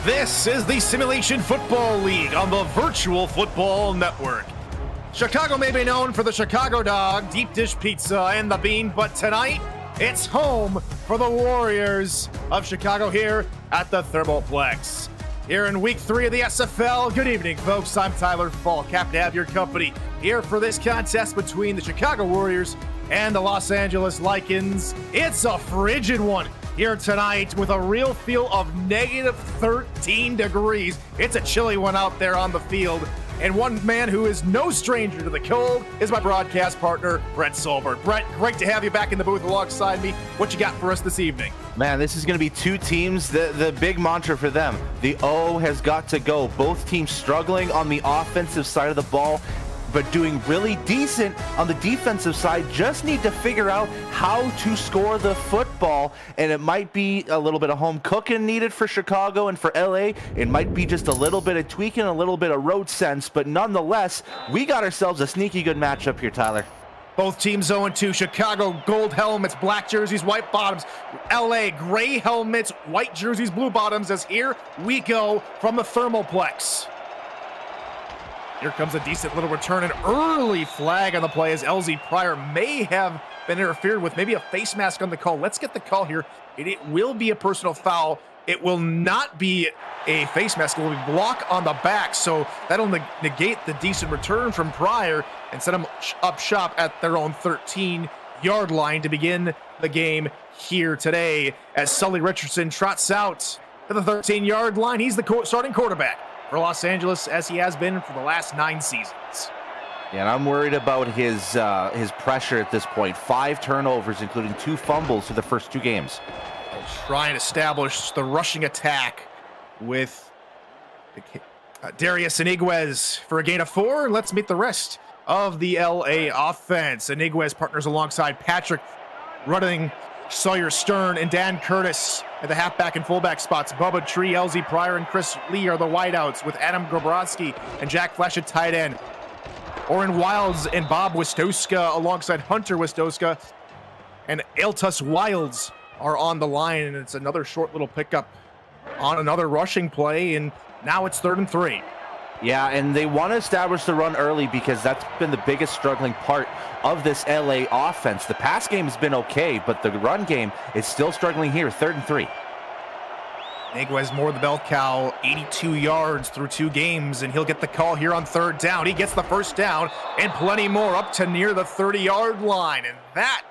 This is the Simulation Football League on the Virtual Football Network. Chicago may be known for the Chicago Dog, deep dish pizza, and the bean, but tonight, it's home for the Warriors of Chicago here at the Thermoplex. Here in week 3 of the SFL, good evening, folks. I'm Tyler Falk, happy to have your company here for this contest between the Chicago Warriors and the Los Angeles Lycans. It's a frigid one here tonight with a real feel of negative 13 degrees. It's a chilly one out there on the field. And one man who is no stranger to the cold is my broadcast partner, Brett Solberg. Brett, great to have you back in the booth alongside me. What you got for us this evening? Man, this is going to be two teams. The big mantra for them, the O has got to go. Both teams struggling on the offensive side of the ball, but doing really decent on the defensive side. Just need to figure out how to score the football, and it might be a little bit of home cooking needed for Chicago and for LA. It might be just a little bit of tweaking, a little bit of road sense, but nonetheless, we got ourselves a sneaky good matchup here, Tyler. Both teams 0-2. Chicago, gold helmets, black jerseys, white bottoms. LA, gray helmets, white jerseys, blue bottoms, as here we go from the Thermoplex. Here comes a decent little return, an early flag on the play as LZ Pryor may have been interfered with, maybe a face mask on the call. Let's get the call here. It will be a personal foul. It will not be a face mask. It will be block on the back, so that'll negate the decent return from Pryor and set them up shop at their own 13-yard line to begin the game here today as Sully Richardson trots out to the 13-yard line. He's the starting quarterback for Los Angeles, as he has been for the last 9 seasons. Yeah, and I'm worried about his pressure at this point. 5 turnovers, including 2 fumbles for the first 2 games. They'll try and establish the rushing attack with Darius Iniguez for a gain of 4. Let's meet the rest of the LA offense. Iniguez partners alongside Patrick Rudding, Sawyer Stern, and Dan Curtis at the halfback and fullback spots. Bubba Tree, LZ Pryor, and Chris Lee are the wideouts, with Adam Grabowski and Jack Flash at tight end. Oren Wilds and Bob Wistowska alongside Hunter Wistowska, and Eltus Wilds are on the line, and it's another short little pickup on another rushing play, and now it's 3rd and 3. Yeah, and they want to establish the run early because that's been the biggest struggling part of this LA offense. The pass game has been okay, but the run game is still struggling here. 3rd and 3. Iniguez more the bell cow, 82 yards through 2 games, and he'll get the call here on 3rd down. He gets the first down and plenty more up to near the 30-yard line, and that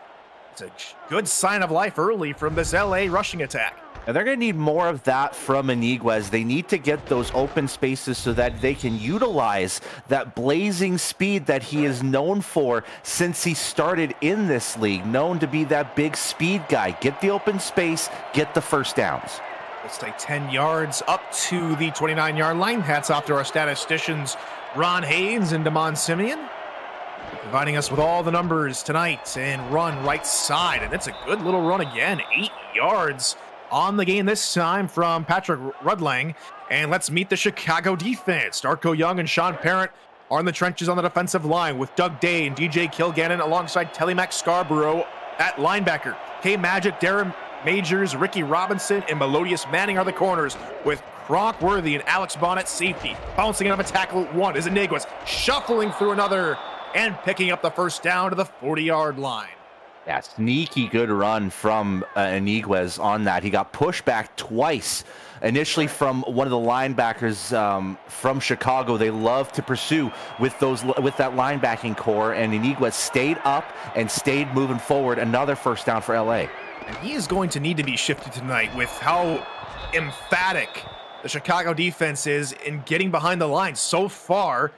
is a good sign of life early from this LA rushing attack. And they're going to need more of that from Iniguez. They need to get those open spaces so that they can utilize that blazing speed that he is known for since he started in this league, known to be that big speed guy. Get the open space, get the first downs. Let's take 10 yards up to the 29-yard line. Hats off to our statisticians, Ron Haynes and Damon Simeon, providing us with all the numbers tonight. And run right side, and it's a good little run again, 8 yards on the game this time from Patrick Rudlang. And let's meet the Chicago defense. Darko Young and Sean Parent are in the trenches on the defensive line, with Doug Day and DJ Kilgannon alongside Telemac Scarborough at linebacker. K Magic, Darren Majors, Ricky Robinson, and Melodious Manning are the corners, with Kronk Worthy and Alex Bonnet safety. Bouncing out of a tackle at 1 is Iniguez, shuffling through another and picking up the first down to the 40-yard line. Yeah, sneaky good run from Iniguez on that. He got pushed back twice. Initially from one of the linebackers from Chicago. They love to pursue with that linebacking core, and Iniguez stayed up and stayed moving forward. Another first down for LA. And he is going to need to be shifted tonight with how emphatic the Chicago defense is in getting behind the line. So far,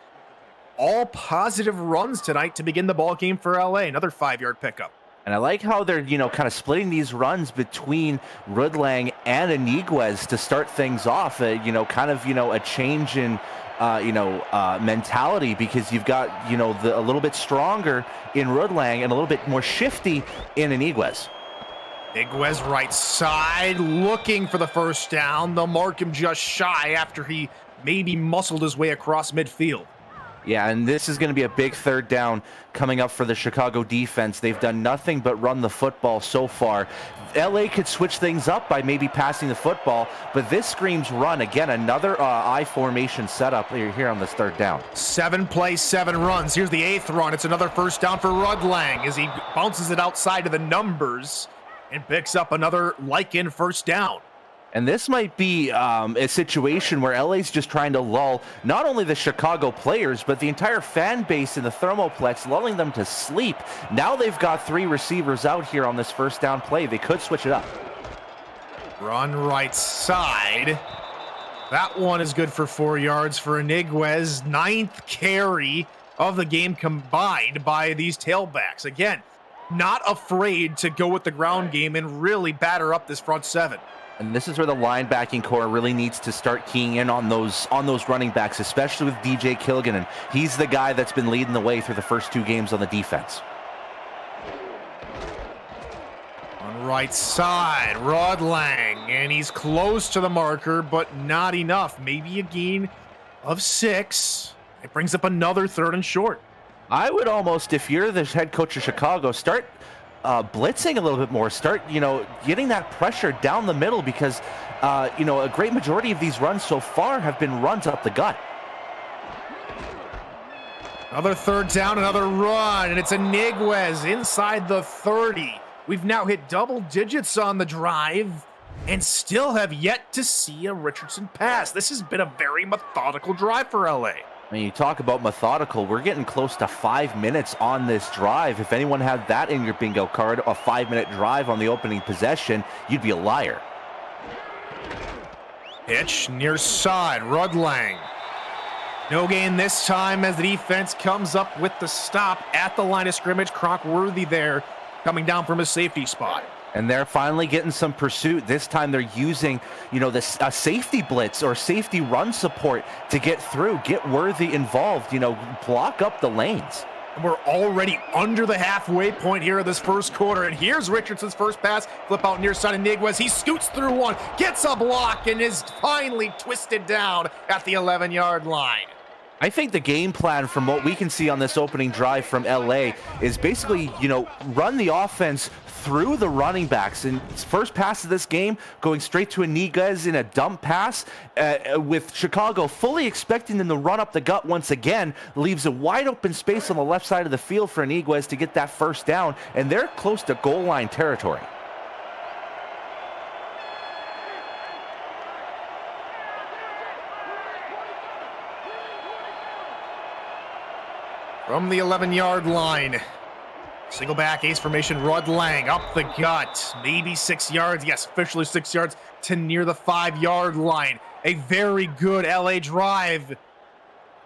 all positive runs tonight to begin the ball game for LA. Another 5-yard pickup. And I like how they're, kind of splitting these runs between Rudlang and Iniguez to start things off. A change in, mentality, because you've got, a little bit stronger in Rudlang and a little bit more shifty in Iniguez. Iniguez right side, looking for the first down. They'll mark him just shy after he maybe muscled his way across midfield. Yeah, and this is going to be a big third down coming up for the Chicago defense. They've done nothing but run the football so far. LA could switch things up by maybe passing the football, but this screams run. Again, another I formation setup here on this third down. 7 plays, 7 runs. Here's the 8th run. It's another first down for Rudlang as he bounces it outside of the numbers and picks up another like-in first down. And this might be a situation where LA's just trying to lull not only the Chicago players, but the entire fan base in the Thermoplex, lulling them to sleep. Now they've got 3 receivers out here on this first down play. They could switch it up. Run right side. That one is good for 4 yards for Iniguez. 9th carry of the game combined by these tailbacks. Again, not afraid to go with the ground game and really batter up this front 7. And this is where the linebacking core really needs to start keying in on those running backs, especially with DJ Kilgannon. He's the guy that's been leading the way through the first 2 games on the defense. On right side, Rudlang, and he's close to the marker, but not enough. Maybe a gain of 6. It brings up another 3rd and short. I would almost, if you're the head coach of Chicago, start blitzing a little bit more, start, getting that pressure down the middle because, a great majority of these runs so far have been runs up the gut. Another 3rd down, another run, and it's Iniguez inside the 30. We've now hit double digits on the drive and still have yet to see a Richardson pass. This has been a very methodical drive for LA. When you talk about methodical, we're getting close to 5 minutes on this drive. If anyone had that in your bingo card, a 5-minute drive on the opening possession, you'd be a liar. Pitch near side, Rudlang. No gain this time as the defense comes up with the stop at the line of scrimmage. Cronkworthy there coming down from a safety spot. And they're finally getting some pursuit. This time they're using, this safety blitz or safety run support to get through, get Worthy involved, block up the lanes. We're already under the halfway point here of this first quarter. And here's Richardson's first pass. Flip out near side of Iniguez. He scoots through one, gets a block, and is finally twisted down at the 11-yard line. I think the game plan from what we can see on this opening drive from LA is basically, run the offense through the running backs. And first pass of this game going straight to Iniguez in a dump pass with Chicago fully expecting them to run up the gut once again, leaves a wide open space on the left side of the field for Iniguez to get that first down. And they're close to goal line territory. From the 11-yard line, single back ace formation, Rudlang up the gut, maybe 6 yards. Yes, officially 6 yards to near the 5-yard line. A very good LA drive.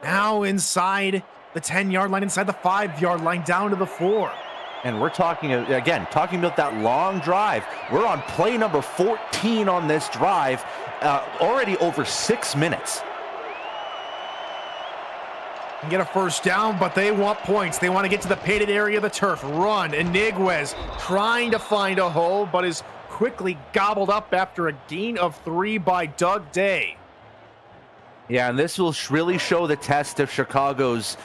Now inside the 10-yard line, inside the 5-yard line, down to the 4. And we're talking about that long drive. We're on play number 14 on this drive, already over 6 minutes. And get a first down, but they want points. They want to get to the painted area of the turf. Run. Iniguez trying to find a hole, but is quickly gobbled up after a gain of 3 by Doug Day. Yeah, and this will really show the test of Chicago's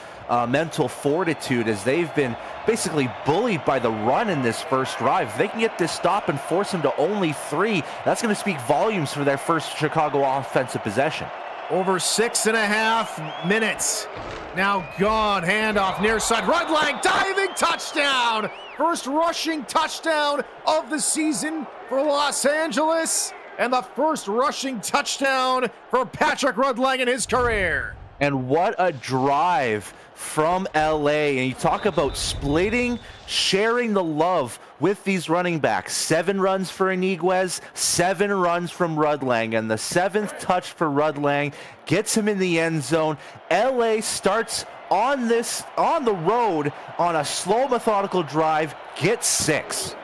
mental fortitude as they've been basically bullied by the run in this first drive. If they can get this stop and force them to only 3, that's going to speak volumes for their first Chicago offensive possession. Over 6.5 minutes. Now gone. Handoff near side. Rudlang diving touchdown. First rushing touchdown of the season for Los Angeles. And the first rushing touchdown for Patrick Rudlang in his career. And what a drive from LA. And you talk about splitting, sharing the love with these running backs. 7 runs for Iniguez, 7 runs from Rudlang. And the 7th touch for Rudlang gets him in the end zone. LA starts on the road on a slow, methodical drive, gets 6.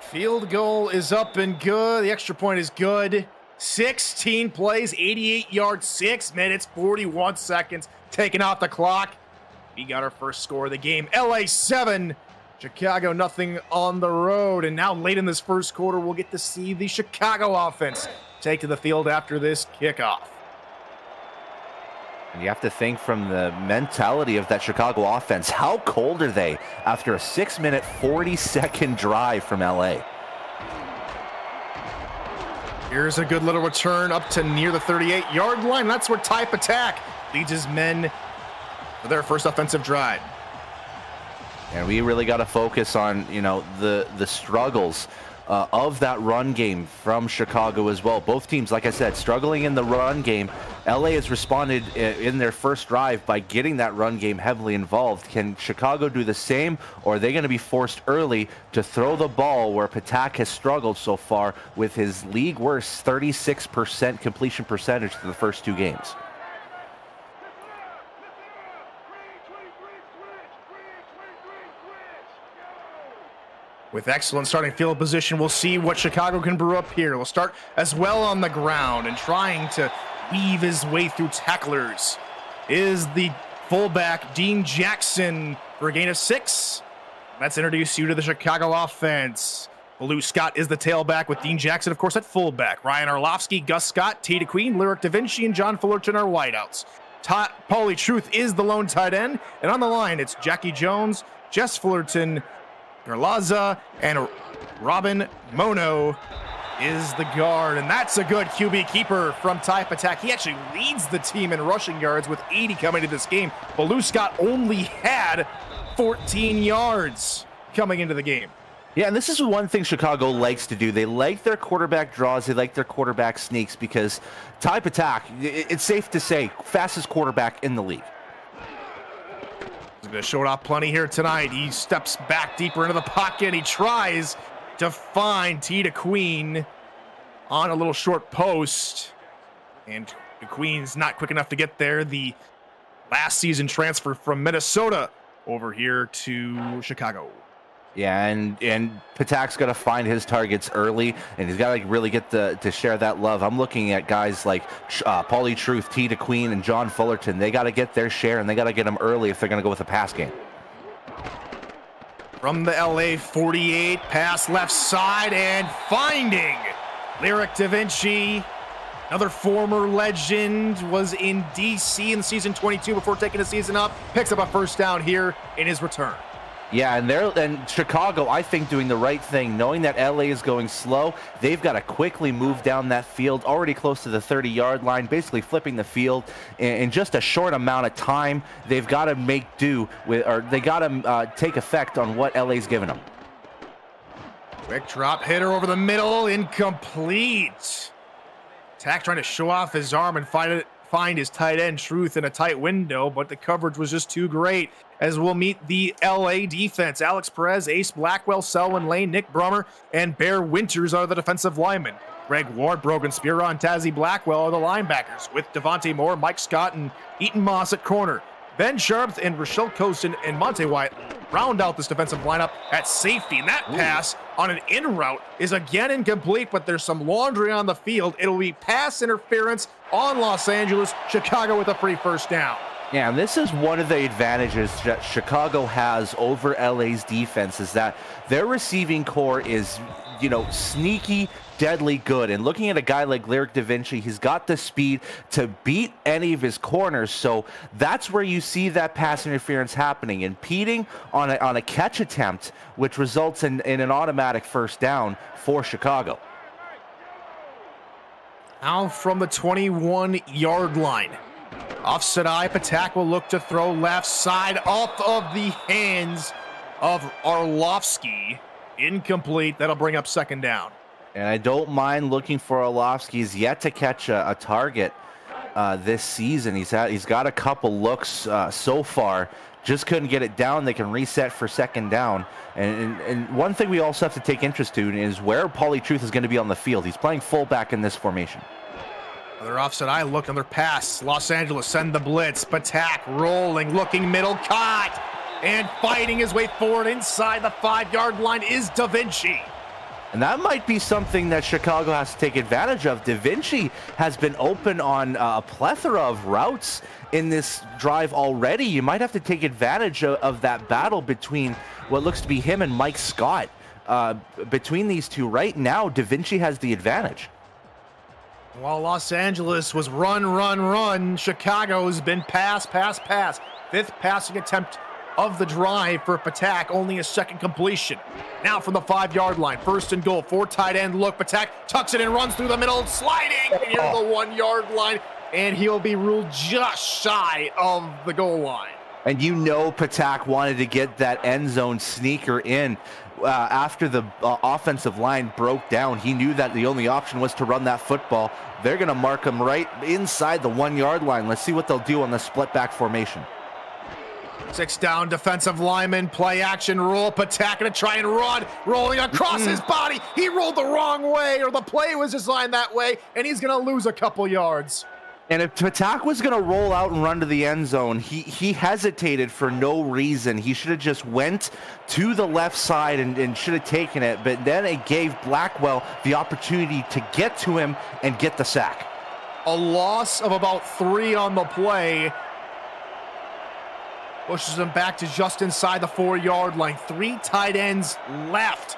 Field goal is up and good. The extra point is good. 16 plays, 88 yards, 6 minutes, 41 seconds taken off the clock. We got our first score of the game. LA 7, Chicago nothing on the road. And now late in this first quarter, we'll get to see the Chicago offense take to the field after this kickoff. You have to think from the mentality of that Chicago offense. How cold are they after a 6-minute, 40-second drive from LA? Here's a good little return up to near the 38-yard line. That's where Type Attack leads his men for their first offensive drive. And we really got to focus on, you know, the struggles of that run game from Chicago as well. Both teams, like I said, struggling in the run game. LA has responded in their first drive by getting that run game heavily involved. Can Chicago do the same, or are they going to be forced early to throw the ball where Patak has struggled so far with his league worst 36% completion percentage to the first 2 games? With excellent starting field position, we'll see what Chicago can brew up here. We'll start as well on the ground and trying to weave his way through tacklers is the fullback, Dean Jackson, for a gain of 6. Let's introduce you to the Chicago offense. Blue Scott is the tailback with Dean Jackson, of course, at fullback. Ryan Arlovsky, Gus Scott, T. DeQueen, Lyric Da Vinci, and John Fullerton are wideouts. Paulie Truth is the lone tight end. And on the line, it's Jackie Jones, Jess Fullerton, Garlaza, and Robin Mono is the guard. And that's a good QB keeper from Type Attack. He actually leads the team in rushing yards with 80 coming into this game. Blue Scott only had 14 yards coming into the game. Yeah, and this is one thing Chicago likes to do. They like their quarterback draws. They like their quarterback sneaks because Type Attack, it's safe to say, fastest quarterback in the league. He's going to show it off plenty here tonight. He steps back deeper into the pocket. He tries to find T. DeQueen on a little short post. And DeQueen's not quick enough to get there. The last season transfer from Minnesota over here to Chicago. Yeah, and Patak's got to find his targets early, and he's got to really get to share that love. I'm looking at guys like Paulie Truth, T. DeQueen, and John Fullerton. They got to get their share, and they got to get them early if they're going to go with a pass game. From the LA 48, pass left side, and finding Lyric Da Vinci. Another former legend, was in DC in season 22 before taking the season up. Picks up a first down here in his return. Yeah, and Chicago, I think, doing the right thing, knowing that LA is going slow. They've got to quickly move down that field, already close to the 30-yard line, basically flipping the field in just a short amount of time. They've got to make do with, or they got to take effect on what LA's given them. Quick drop hitter over the middle, incomplete. Tack trying to show off his arm and find his tight end Truth in a tight window, but the coverage was just too great. As we'll meet the LA defense. Alex Perez, Ace Blackwell, Selwyn Lane, Nick Brummer, and Bear Winters are the defensive linemen. Greg Ward, Brogan Spira, and Tazzy Blackwell are the linebackers, with Devontae Moore, Mike Scott, and Eaton Moss at corner. Ben Sharp and Rochelle Coaston and Monte White round out this defensive lineup at safety. And that pass on an in route is again incomplete, but there's some laundry on the field. It'll be pass interference on Los Angeles. Chicago with a free first down. Yeah, and this is one of the advantages that Chicago has over LA's defense, is that their receiving core is, you know, sneaky, deadly good. And looking at a guy like Lyric Da Vinci, he's got the speed to beat any of his corners. So that's where you see that pass interference happening, impeding on a catch attempt, which results in an automatic first down for Chicago. Now from the 21-yard line. Offset eye, Patak will look to throw left side off of the hands of Arlovsky. Incomplete. That'll bring up second down. And I don't mind looking for Arlovsky. He's yet to catch a target this season. He's got a couple looks so far. Just couldn't get it down. They can reset for second down. And one thing we also have to take interest in is where Paulie Truth is going to be on the field. He's playing fullback in this formation. Another offset eye look, another pass. Los Angeles send the blitz. Patak rolling, looking middle, caught, and fighting his way forward inside the 5-yard line is Da Vinci. And that might be something that Chicago has to take advantage of. Da Vinci has been open on a plethora of routes in this drive already. You might have to take advantage of that battle between what looks to be him and Mike Scott. Between these two right now, Da Vinci has the advantage. While Los Angeles was run, Chicago's been pass. Fifth passing attempt of the drive for Patak, only a second completion. Now from the 5-yard line, 1st and goal, 4 tight end look. Patak tucks it and runs through the middle, sliding near the 1-yard line, and he'll be ruled just shy of the goal line. And you know Patak wanted to get that end zone sneaker in. After the offensive line broke down, he knew that the only option was to run that football. They're going to mark him right inside the 1-yard line. Let's see what they'll do on the split back formation. 6 down defensive lineman, play action rule. Patak gonna try and run, rolling across his body. He rolled the wrong way, or the play was designed that way, and he's gonna lose a couple yards. And if Patak was going to roll out and run to the end zone, he hesitated for no reason. He should have just went to the left side and should have taken it. But then it gave Blackwell the opportunity to get to him and get the sack. A loss of about 3 on the play pushes him back to just inside the 4-yard line. 3 tight ends left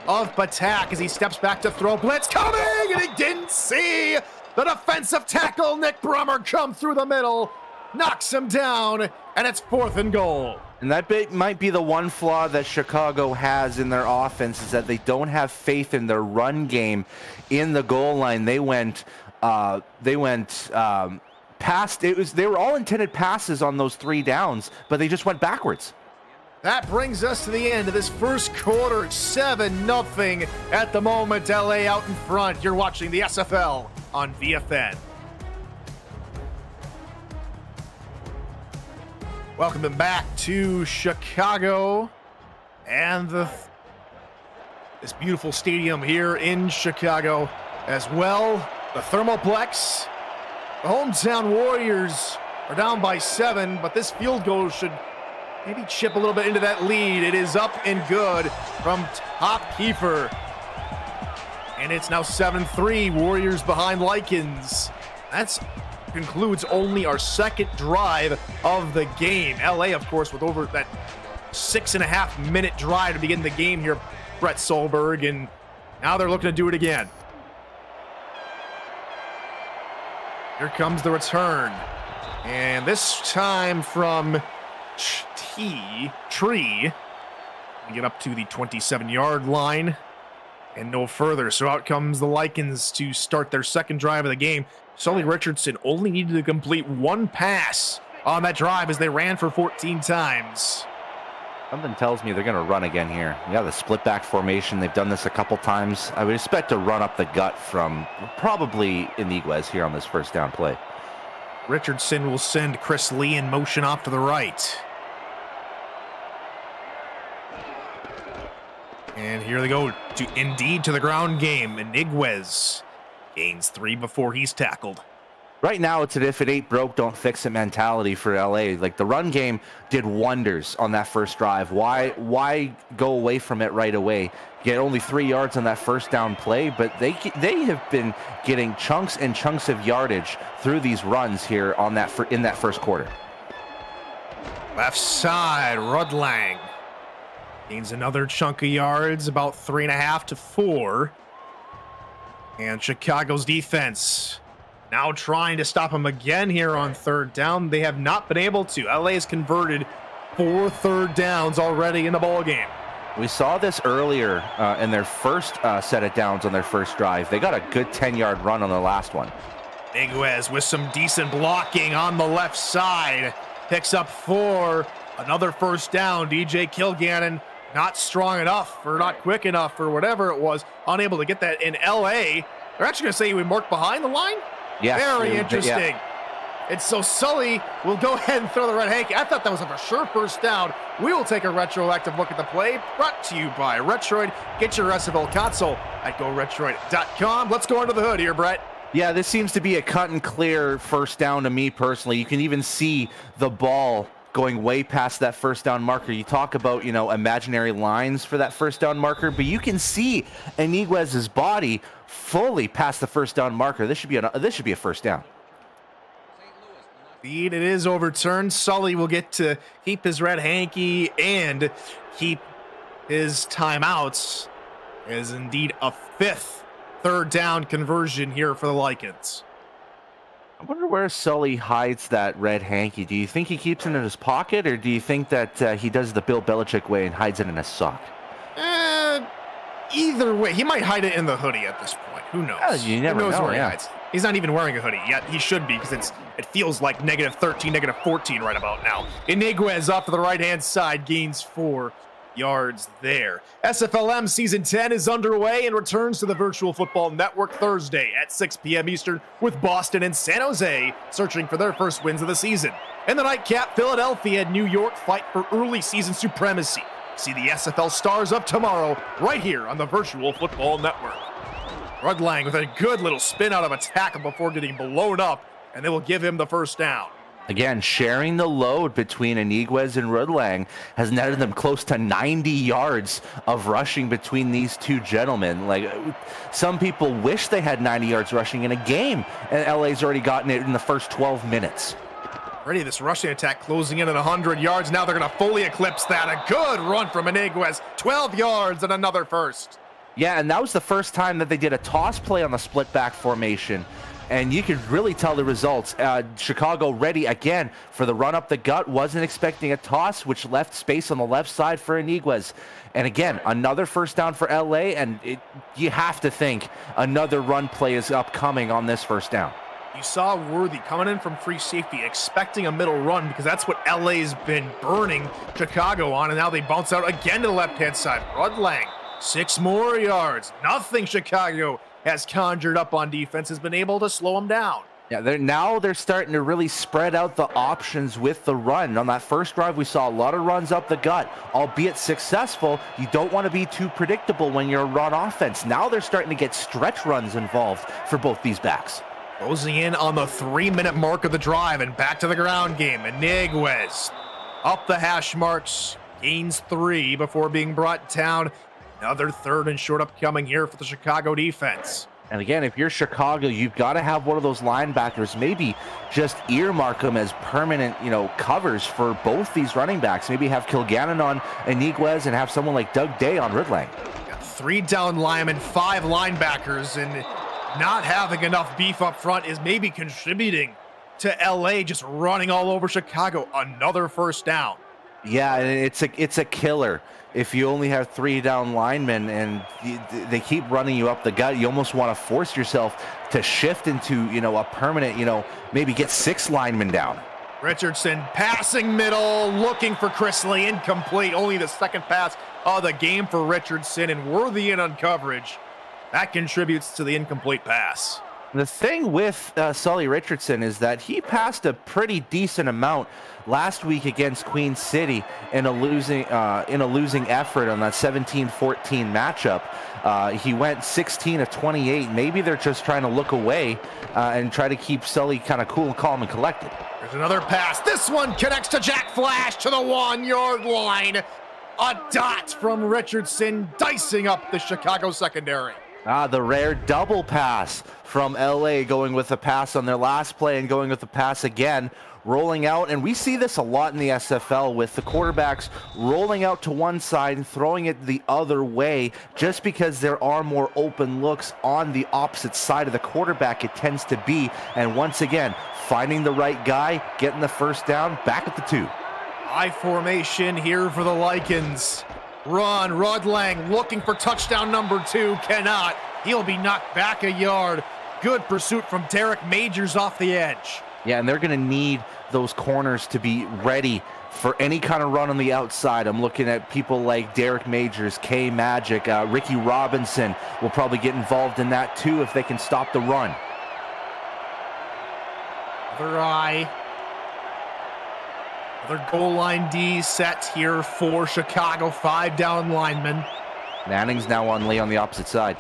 of Patak as he steps back to throw. Blitz coming, and he didn't see the defensive tackle, Nick Brummer, come through the middle, knocks him down, and it's 4th and goal. And that might be the one flaw that Chicago has in their offense, is that they don't have faith in their run game in the goal line. They went past. They were all intended passes on those 3 downs, but they just went backwards. That brings us to the end of this first quarter. 7-0 at the moment. LA out in front. You're watching the SFL on VFN. Welcome back to Chicago and this beautiful stadium here in Chicago as well. The Thermoplex. The hometown Warriors are down by 7, but this field goal should maybe chip a little bit into that lead. It is up and good from Top Kiefer. And it's now 7-3, Warriors behind Likens. That concludes only our second drive of the game. LA, of course, with over that 6.5-minute drive to begin the game here, Brett Solberg, and now they're looking to do it again. Here comes the return. And this time from Tree. We get up to the 27-yard line and no further. So out comes the Likens to start their second drive of the game. Sully Richardson only needed to complete 1 pass on that drive as they ran for 14 times. Something tells me they're going to run again here. Yeah, the split back formation, they've done this a couple times. I would expect to run up the gut from probably Iniguez here on this first down play. Richardson will send Chris Lee in motion off to the right. And here they go to the ground game. Iniguez gains 3 before he's tackled. Right now, it's an if it ain't broke, don't fix it mentality for LA. Like, the run game did wonders on that first drive. Why go away from it right away? Get only 3 yards on that first down play, but they have been getting chunks and chunks of yardage through these runs here on in that first quarter. Left side, Rudlang gains another chunk of yards, about 3.5 to 4. And Chicago's defense now trying to stop him again here on 3rd down. They have not been able to. LA has converted 4 third downs already in the ball game. We saw this earlier in their first set of downs on their first drive. They got a good 10-yard run on the last one. Iniguez with some decent blocking on the left side. Picks up 4. Another first down. DJ Kilgannon not strong enough or not quick enough or whatever it was. Unable to get that in LA. They're actually going to say we marked behind the line? Yes, very interesting. Yeah. And so Sully will go ahead and throw the red hanky. I thought that was a for sure first down. We will take a retroactive look at the play, brought to you by Retroid. Get your SFL console at GoRetroid.com. Let's go under the hood here, Brett. Yeah, this seems to be a cut and clear first down to me personally. You can even see the ball going way past that first down marker. You talk about, imaginary lines for that first down marker, but you can see Iniguez's body fully past the first down marker. This should be a first down. Indeed, it is overturned. Sully will get to keep his red hanky and keep his timeouts. As indeed a 5th third down conversion here for the Lycans. I wonder where Sully hides that red hanky. Do you think he keeps it in his pocket, or do you think that he does the Bill Belichick way and hides it in his sock? Either way, he might hide it in the hoodie at this point. Who knows? You never Who knows know, where he yeah. hides. He's not even wearing a hoodie yet. He should be, because it feels like -13, -14 right about now. Iniguez off to the right-hand side, gains 4 yards there. SFLM Season 10 is underway and returns to the Virtual Football Network Thursday at 6 p.m. Eastern, with Boston and San Jose searching for their first wins of the season. In the nightcap, Philadelphia and New York fight for early season supremacy. See the SFL Stars of tomorrow right here on the Virtual Football Network. Rudlang with a good little spin out of a tackle before getting blown up, and they will give him the first down. Again, sharing the load between Iniguez and Rudlang has netted them close to 90 yards of rushing between these two gentlemen. Like, some people wish they had 90 yards rushing in a game, and LA's already gotten it in the first 12 minutes. Already this rushing attack closing in at 100 yards. Now they're going to fully eclipse that. A good run from Iniguez. 12 yards and another first. Yeah, and that was the first time that they did a toss play on the split back formation. And you could really tell the results. Chicago ready again for the run up the gut. Wasn't expecting a toss, which left space on the left side for Iniguez. And again, another first down for LA. And you have to think another run play is upcoming on this first down. You saw Worthy coming in from free safety, expecting a middle run, because that's what LA's been burning Chicago on. And now they bounce out again to the left-hand side. Rudlang, 6 more yards. Nothing Chicago has conjured up on defense has been able to slow them down. Yeah, they're starting to really spread out the options with the run. On that first drive, we saw a lot of runs up the gut, albeit successful. You don't want to be too predictable when you're a run offense. Now they're starting to get stretch runs involved for both these backs. Closing in on the 3-minute mark of the drive and back to the ground game. Iniguez up the hash marks, gains 3 before being brought down. Another 3rd and short upcoming here for the Chicago defense. And again, if you're Chicago, you've got to have one of those linebackers, maybe just earmark them as permanent, covers for both these running backs. Maybe have Kilgannon on Iniguez and have someone like Doug Day on Rudlang. Got 3 down linemen, 5 linebackers, and not having enough beef up front is maybe contributing to LA just running all over Chicago. Another first down. Yeah, and it's a killer. If you only have 3 down linemen and they keep running you up the gut, you almost want to force yourself to shift into, a permanent, maybe get 6 linemen down. Richardson passing middle, looking for Chrisley, incomplete. Only the second pass of the game for Richardson, and Worthy in on coverage. That contributes to the incomplete pass. The thing with Sully Richardson is that he passed a pretty decent amount last week against Queen City in a losing effort on that 17-14 matchup. He went 16 of 28. Maybe they're just trying to look away and try to keep Sully kind of cool, calm, and collected. There's another pass. This one connects to Jack Flash to the 1-yard line. A dot from Richardson, dicing up the Chicago secondary. The rare double pass from LA, going with the pass on their last play and going with the pass again, rolling out. And we see this a lot in the SFL with the quarterbacks rolling out to one side and throwing it the other way, just because there are more open looks on the opposite side of the quarterback. It tends to be. And once again, finding the right guy, getting the first down, back at the 2. I formation here for the Lycans. Run, Rudlang looking for touchdown number 2, cannot. He'll be knocked back a yard. Good pursuit from Derek Majors off the edge. Yeah, and they're going to need those corners to be ready for any kind of run on the outside. I'm looking at people like Derek Majors, K Magic, Ricky Robinson will probably get involved in that too if they can stop the run. Other eye. Another goal line D set here for Chicago. 5 down linemen. Manning's now on Lee on the opposite side.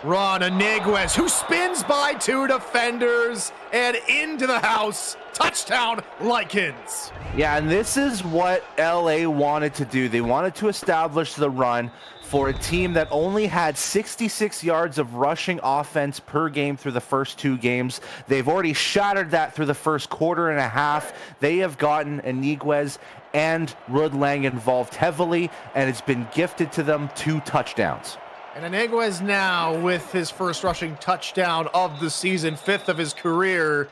Run, Iniguez, who spins by 2 defenders and into the house. Touchdown, Lycans. Yeah, and this is what LA wanted to do. They wanted to establish the run for a team that only had 66 yards of rushing offense per game through the first 2 games. They've already shattered that through the first quarter and a half. They have gotten Iniguez and Rudlang involved heavily, and it's been gifted to them 2 touchdowns. And Iniguez now with his first rushing touchdown of the season, 5th of his career.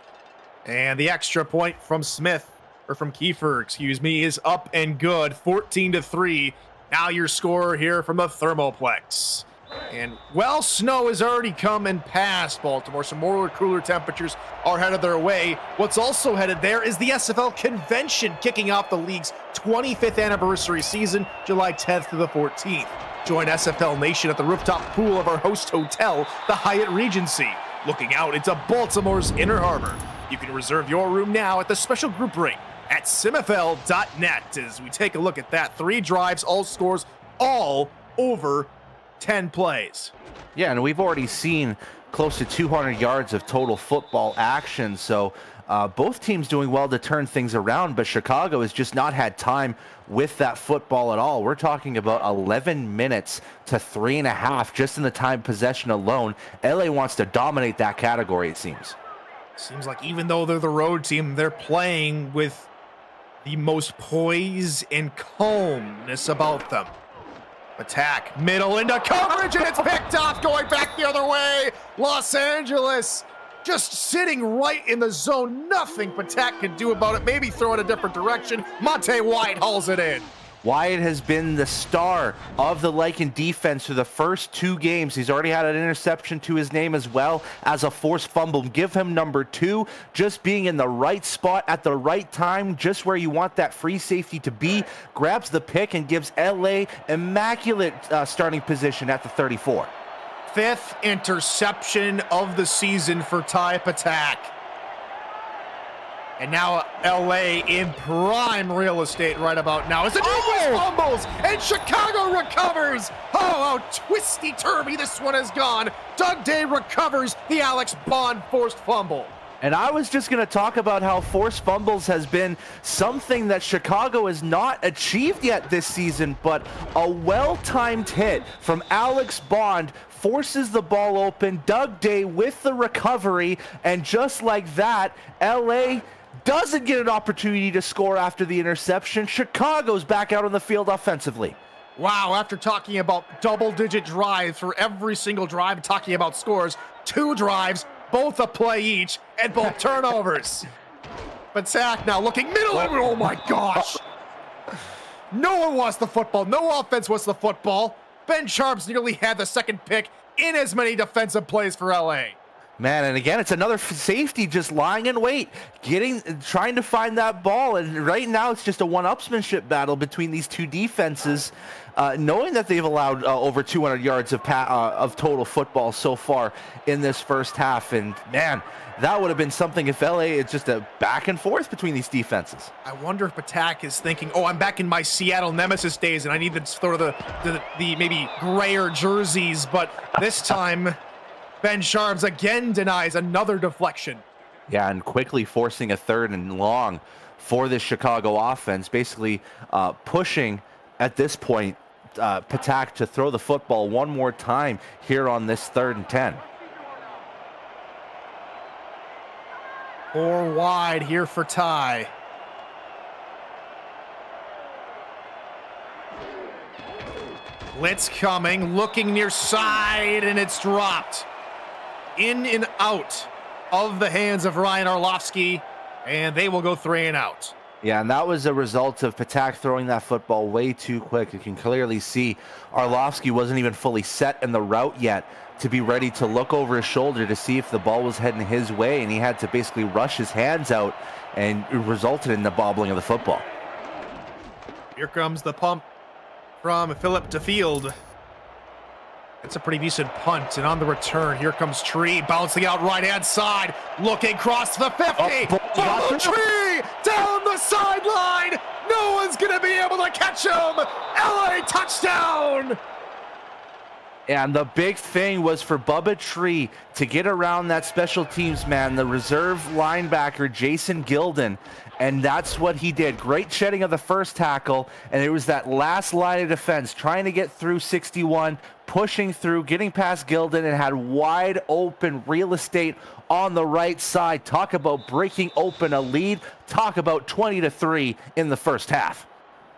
And the extra point from Kiefer, excuse me, is up and good, 14-3. Now your score here from the Thermoplex. And well, snow has already come and passed Baltimore. Some more cooler temperatures are headed their way. What's also headed there is the SFL convention kicking off the league's 25th anniversary season, July 10th to the 14th. Join SFL Nation at the rooftop pool of our host hotel, the Hyatt Regency, looking out into Baltimore's Inner Harbor. You can reserve your room now at the special group rate at simfl.net as we take a look at that. 3 drives, all scores, all over 10 plays. Yeah, and we've already seen close to 200 yards of total football action, so both teams doing well to turn things around, but Chicago has just not had time with that football at all. We're talking about 11 minutes to 3.5 just in the time possession alone. LA wants to dominate that category, it seems. Seems like even though they're the road team, they're playing with the most poise and calmness about them. Attack, middle into coverage, and it's picked off, going back the other way. Los Angeles just sitting right in the zone. Nothing Patak can do about it. Maybe throw it a different direction. Monte White hauls it in. Wyatt has been the star of the Lycan defense for the first 2 games. He's already had an interception to his name as well as a forced fumble. Give him number 2, just being in the right spot at the right time, just where you want that free safety to be. Grabs the pick and gives LA immaculate starting position at the 34. 5th interception of the season for Ty Patak. And now LA in prime real estate right about now as the Iniguez fumbles and Chicago recovers. Oh, how twisty-turvy this one has gone. Doug Day recovers the Alex Bond forced fumble. And I was just going to talk about how forced fumbles has been something that Chicago has not achieved yet this season, but a well-timed hit from Alex Bond forces the ball open. Doug Day with the recovery, and just like that, LA doesn't get an opportunity to score after the interception. Chicago's back out on the field offensively. Wow, after talking about double-digit drives for every single drive, talking about scores, 2 drives, both a play each, and both turnovers. But Zach now looking middle. Oh my gosh. No one wants the football. No offense wants the football. Ben Sharps nearly had the second pick in as many defensive plays for LA. Man, and again, it's another safety just lying in wait, trying to find that ball. And right now, it's just a one-upsmanship battle between these 2 defenses, knowing that they've allowed over 200 yards of total football so far in this first half. And man, that would have been something if LA, it's just a back and forth between these defenses. I wonder if Patak is thinking, oh, I'm back in my Seattle Nemesis days, and I need to throw the maybe grayer jerseys, but this time Ben Sharps again denies another deflection. Yeah, and quickly forcing a 3rd and long for this Chicago offense, basically pushing at this point Patak to throw the football one more time here on this 3rd and 10. 4 wide here for Ty. Blitz coming, looking near side, and it's dropped. In and out of the hands of Ryan Arlovsky, and they will go 3 and out. Yeah, and that was a result of Patak throwing that football way too quick. You can clearly see Arlovsky wasn't even fully set in the route yet to be ready to look over his shoulder to see if the ball was heading his way, and he had to basically rush his hands out, and it resulted in the bobbling of the football. Here comes the pump from Philip DeField. It's a pretty decent punt, and on the return, here comes Tree, bouncing out right-hand side, looking across the 50. Follow Tree down the sideline. No one's going to be able to catch him. LA touchdown. And the big thing was for Bubba Tree to get around that special teams man, the reserve linebacker, Jason Gilden. And that's what he did. Great shedding of the first tackle. And it was that last line of defense, trying to get through 61, pushing through, getting past Gilden, and had wide open real estate on the right side. Talk about breaking open a lead. Talk about 20-3 in the first half.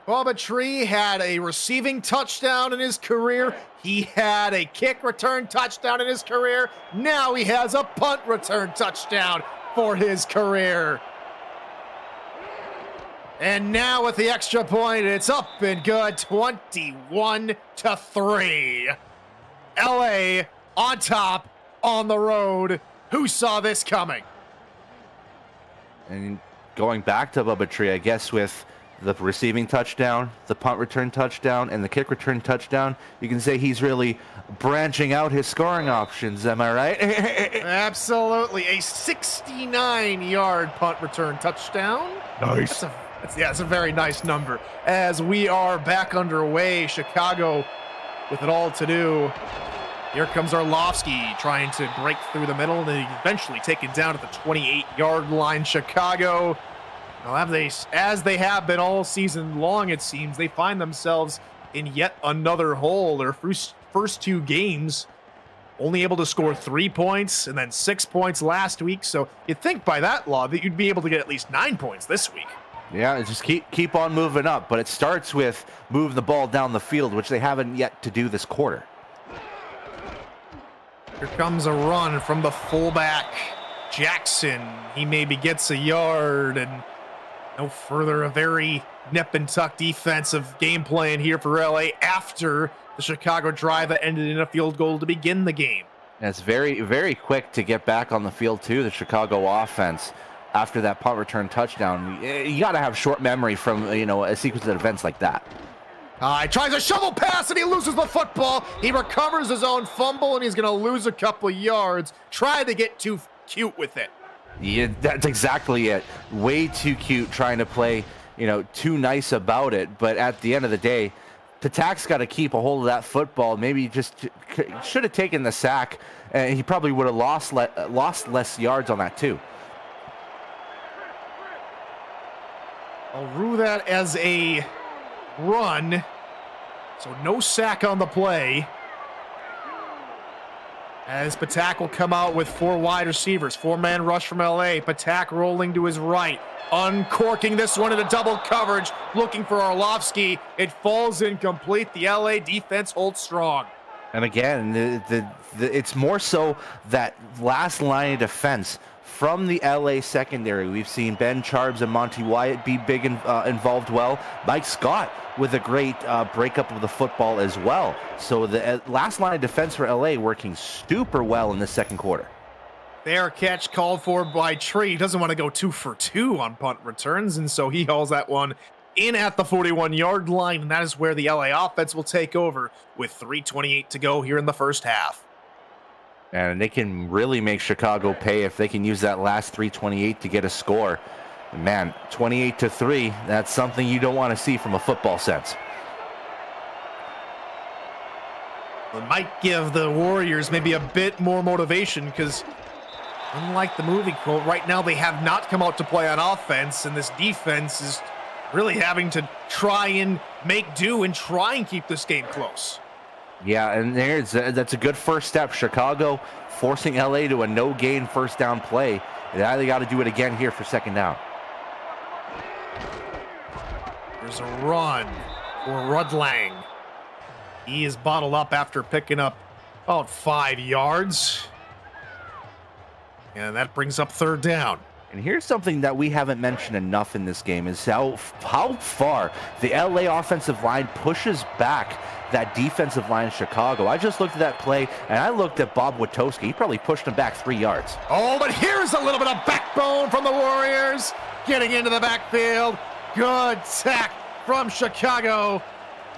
Bubba Tree had a receiving touchdown in his career. He had a kick return touchdown in his career. Now he has a punt return touchdown for his career. And now with the extra point, it's up and good, 21-3. LA on top, on the road. Who saw this coming? And going back to Bubba Tree, I guess with the receiving touchdown, the punt return touchdown, and the kick return touchdown, you can say he's really branching out his scoring options. Am I right? Absolutely. A 69-yard punt return touchdown. Nice. That's a very nice number. As we are back underway, Chicago with it all to do. Here comes Arlovsky trying to break through the middle, and then eventually taken down at the 28-yard line. Chicago, as they have been all season long, it seems, they find themselves in yet another hole. Their first two games only able to score 3 points and then 6 points last week. So you'd think by that law that you'd be able to get at least 9 points this week. Yeah, just keep on moving up, but it starts with moving the ball down the field, which they haven't yet to do this quarter. Here comes a run from the fullback, Jackson. He maybe gets a yard, and no further. A very nip and tuck defensive game plan here for LA after the Chicago drive that ended in a field goal to begin the game. And it's very, very quick to get back on the field, too, the Chicago offense. After that punt return touchdown, you got to have short memory from, a sequence of events like that. He tries a shovel pass and he loses the football. He recovers his own fumble and he's going to lose a couple of yards. Try to get too cute with it. Yeah, that's exactly it. Way too cute, trying to play, too nice about it. But at the end of the day, Patak's got to keep a hold of that football. Maybe he just should have taken the sack, and he probably would have lost less yards on that too. I'll rule that as a run, so no sack on the play. As Patak will come out with 4 wide receivers, 4-man rush from LA. Patak rolling to his right, uncorking this one into double coverage, looking for Arlovsky. It falls incomplete. The LA defense holds strong. And again, it's more so that last line of defense from the LA secondary. We've seen Ben Charbs and Monty Wyatt be big involved well. Mike Scott with a great breakup of the football as well. So the last line of defense for LA working super well in the second quarter. Fair catch called for by Tree. He doesn't want to go 2 for 2 on punt returns, and so he hauls that one in at the 41-yard line, and that is where the LA offense will take over with 3:28 to go here in the first half. And they can really make Chicago pay if they can use that last 3:28 to get a score. And man, 28-3, that's something you don't want to see from a football sense. It might give the Warriors maybe a bit more motivation because unlike the movie quote, right now they have not come out to play on offense, and this defense is really having to try and make do and try and keep this game close. Yeah, and that's a good first step. Chicago forcing LA to a no-gain first down play. Now they got to do it again here for second down. There's a run for Rudlang. He is bottled up after picking up about 5 yards. And that brings up third down. And here's something that we haven't mentioned enough in this game is how far the LA offensive line pushes back that defensive line in Chicago. I just looked at that play, and I looked at Bob Witowski. He probably pushed him back 3 yards. Oh, but here's a little bit of backbone from the Warriors. Getting into the backfield. Good sack from Chicago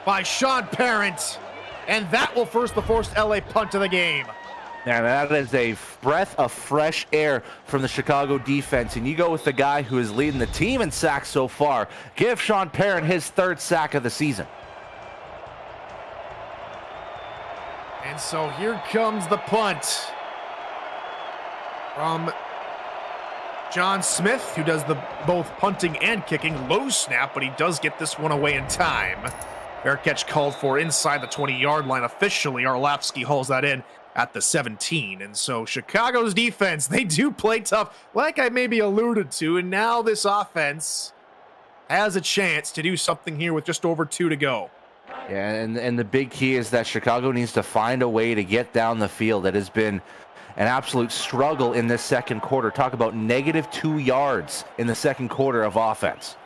by Sean Parent. And that will force the first LA punt of the game. And that is a breath of fresh air from the Chicago defense. And you go with the guy who is leading the team in sacks so far. Give Sean Parent his 3rd sack of the season. And so here comes the punt from John Smith, who does both punting and kicking. Low snap, but he does get this one away in time. Fair catch called for inside the 20-yard line officially. Arlovsky hauls that in at the 17. And so Chicago's defense, they do play tough, like I maybe alluded to. And now this offense has a chance to do something here with just over 2 to go. Yeah, and the big key is that Chicago needs to find a way to get down the field. It has been an absolute struggle in this second quarter. Talk about -2 yards in the second quarter of offense.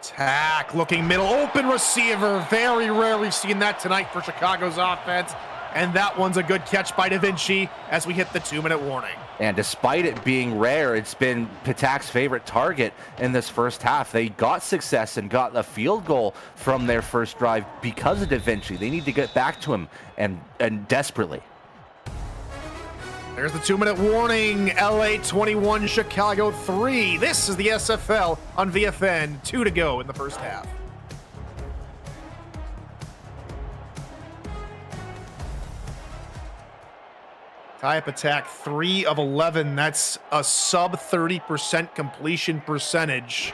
Tack looking middle, open receiver. Very rarely seen that tonight for Chicago's offense. And that one's a good catch by Da Vinci as we hit the 2-minute warning. And despite it being rare, it's been Patak's favorite target in this first half. They got success and got the field goal from their first drive because of Da Vinci. They need to get back to him and desperately. There's the 2-minute warning. LA 21, Chicago 3. This is the SFL on VFN. 2 to go in the first half. Tie-up attack, 3 of 11. That's a sub 30% completion percentage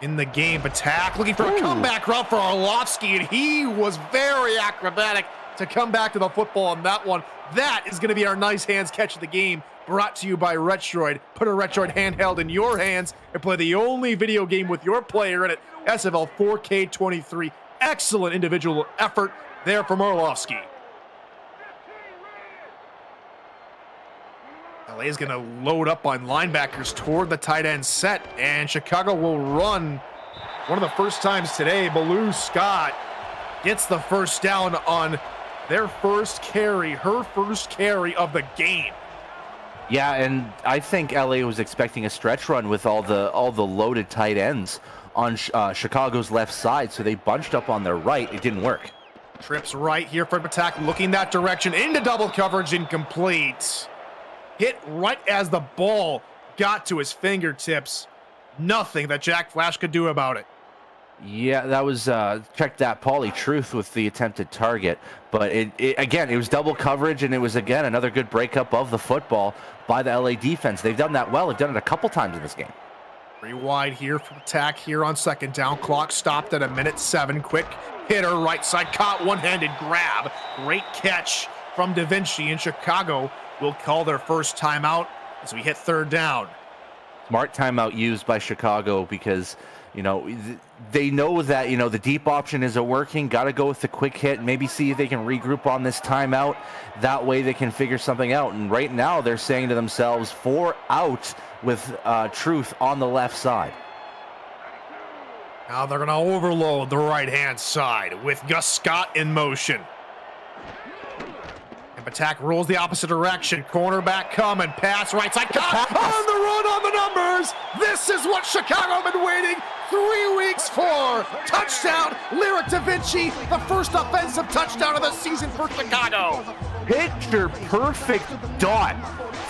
in the game. Attack looking for a comeback route for Arlovsky, and he was very acrobatic to come back to the football on that one. That is going to be our nice hands catch of the game, brought to you by Retroid. Put a Retroid handheld in your hands and play the only video game with your player in it. SFL 4K23. Excellent individual effort there from Arlovsky. LA is going to load up on linebackers toward the tight end set, and Chicago will run. One of the first times today, Baloo Scott gets the first down on their first carry, her first carry of the game. Yeah, and I think LA was expecting a stretch run with all the loaded tight ends on Chicago's left side, so they bunched up on their right. It didn't work. Trips right here for Patak, looking that direction, into double coverage, incomplete. Hit right as the ball got to his fingertips. Nothing that Jack Flash could do about it. Yeah, that was check that Pauly Truth with the attempted target, but it was double coverage, and it was again another good breakup of the football by the LA defense. They've done that well. They've done it a couple times in this game. 3 wide here for Attack here on second down. Clock stopped at 1:07. Quick hitter right side, caught, one-handed grab. Great catch from Da Vinci, in Chicago will call their first timeout as we hit third down. Smart timeout used by Chicago because, they know that, the deep option isn't working. Got to go with the quick hit and maybe see if they can regroup on this timeout. That way they can figure something out. And right now they're saying to themselves, 4 out with Truth on the left side. Now they're going to overload the right-hand side with Gus Scott in motion. Attack rolls the opposite direction. Cornerback coming. Pass right side. Caught on the run on the numbers. This is what Chicago have been waiting 3 weeks for. Touchdown, Lyric Da Vinci. The first offensive touchdown of the season for Chicago. Picture perfect dot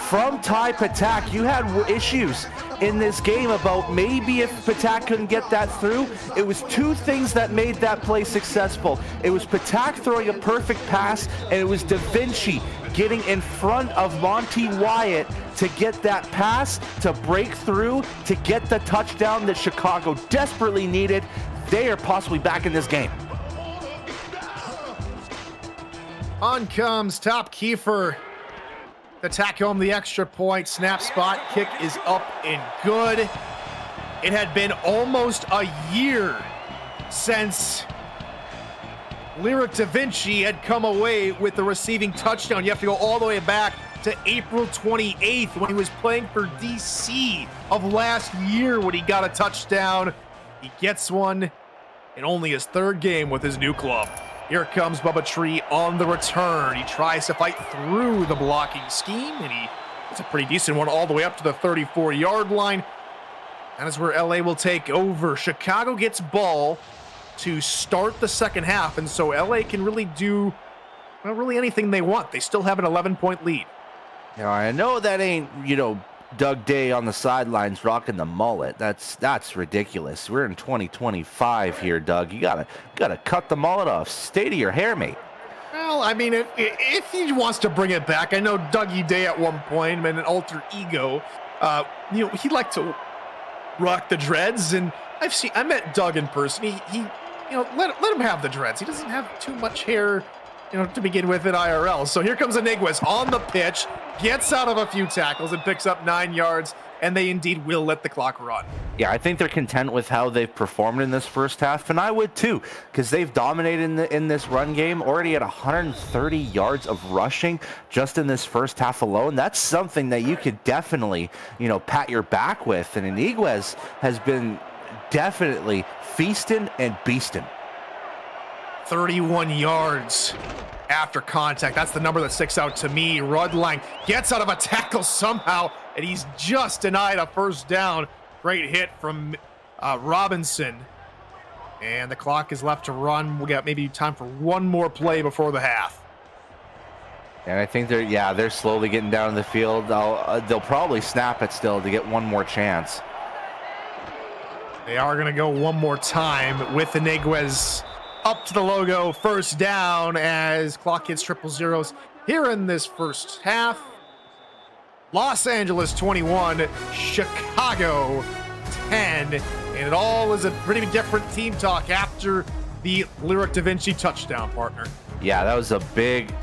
from Ty Patak. You had issues in this game about maybe if Patak couldn't get that through. It was 2 things that made that play successful. It was Patak throwing a perfect pass, and it was Da Vinci getting in front of Monty Wyatt to get that pass, to break through, to get the touchdown that Chicago desperately needed. They are possibly back in this game. On comes Top Kiefer. Attack home the extra point. Snap spot. Kick is up and good. It had been almost a year since Lyric Da Vinci had come away with the receiving touchdown. You have to go all the way back to April 28th when he was playing for DC of last year when he got a touchdown. He gets one in only his 3rd game with his new club. Here comes Bubba Tree on the return. He tries to fight through the blocking scheme, and it's a pretty decent one all the way up to the 34-yard line. That is where LA will take over. Chicago gets ball to start the second half, and so LA can really do, really anything they want. They still have an 11-point lead. Now, I know that ain't, Doug Day on the sidelines rocking the mullet. That's ridiculous. We're in 2025 here, Doug. You gotta cut the mullet off. Stay to your hair, mate. Well, I mean, if he wants to bring it back, I know Dougie Day at one point, an alter ego, he liked to rock the dreads, and I met Doug in person. He let him have the dreads. He doesn't have too much hair, to begin with at IRL. So here comes Iniguez on the pitch. gets out of a few tackles and picks up 9 yards, and they indeed will let the clock run. Yeah, I think they're content with how they've performed in this first half, and I would too, because they've dominated in this run game, already at 130 yards of rushing just in this first half alone. That's something that you could definitely, pat your back with, and Iniguez has been definitely feasting and beasting. 31 yards after contact. That's the number that sticks out to me. Rudlang gets out of a tackle somehow, and he's just denied a first down. Great hit from Robinson. And the clock is left to run. We'll get maybe time for one more play before the half. And I think they're slowly getting down the field. They'll probably snap it still to get one more chance. They are going to go one more time with Iniguez up to the logo, first down as clock hits triple zeros here in this first half. Los Angeles 21, Chicago 10, and it all is a pretty different team talk after the Lyric Da Vinci touchdown, partner. Yeah, that was a big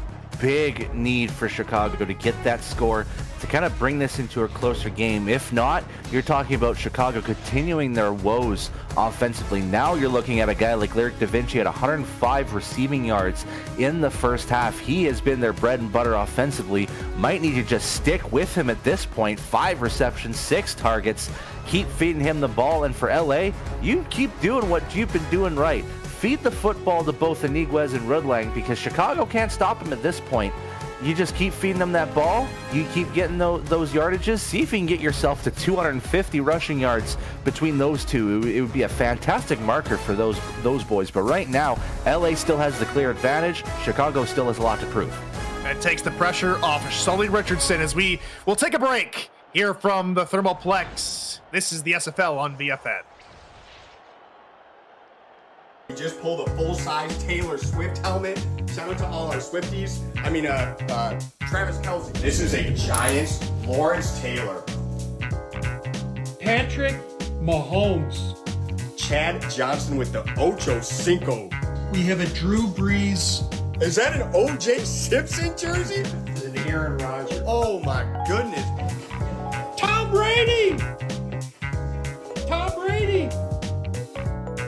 need for Chicago to get that score to kind of bring this into a closer game. If not, you're talking about Chicago continuing their woes offensively. Now you're looking at a guy like Lyric Da Vinci at 105 receiving yards in the first half. He has been their bread and butter offensively. Might need to just stick with him at this point. 5 receptions, 6 targets. Keep feeding him the ball, and for LA, you keep doing what you've been doing right. Feed the football to both Iniguez and Rudlang, because Chicago can't stop him at this point. You just keep feeding them that ball. You keep getting those yardages. See if you can get yourself to 250 rushing yards between those two. It would be a fantastic marker for those boys. But right now, LA still has the clear advantage. Chicago still has a lot to prove. That takes the pressure off Sully Richardson as we will take a break here from the Thermoplex. This is the SFL on VFN. We just pulled a full-size Taylor Swift helmet. Shout out to all our Swifties. Travis Kelce. This is a Giants Lawrence Taylor. Patrick Mahomes. Chad Johnson with the Ocho Cinco. We have a Drew Brees. Is that an O.J. Simpson jersey? It's an Aaron Rodgers. Oh my goodness. Tom Brady! Tom Brady!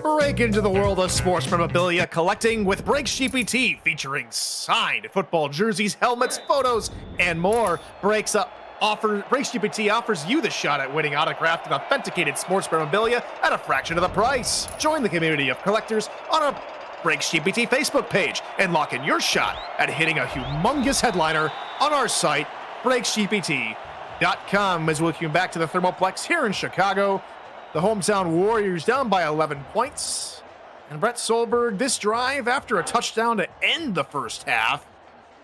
Break into the world of sports memorabilia collecting with Breaks GPT, featuring signed football jerseys, helmets, photos, and more. Breaks GPT offers you the shot at winning autographed and authenticated sports memorabilia at a fraction of the price. Join the community of collectors on our Breaks GPT Facebook page and lock in your shot at hitting a humongous headliner on our site, breaksgpt.com. As we come back to the Thermoplex here in Chicago, the hometown Warriors down by 11 points. And Brett Solberg, this drive after a touchdown to end the first half,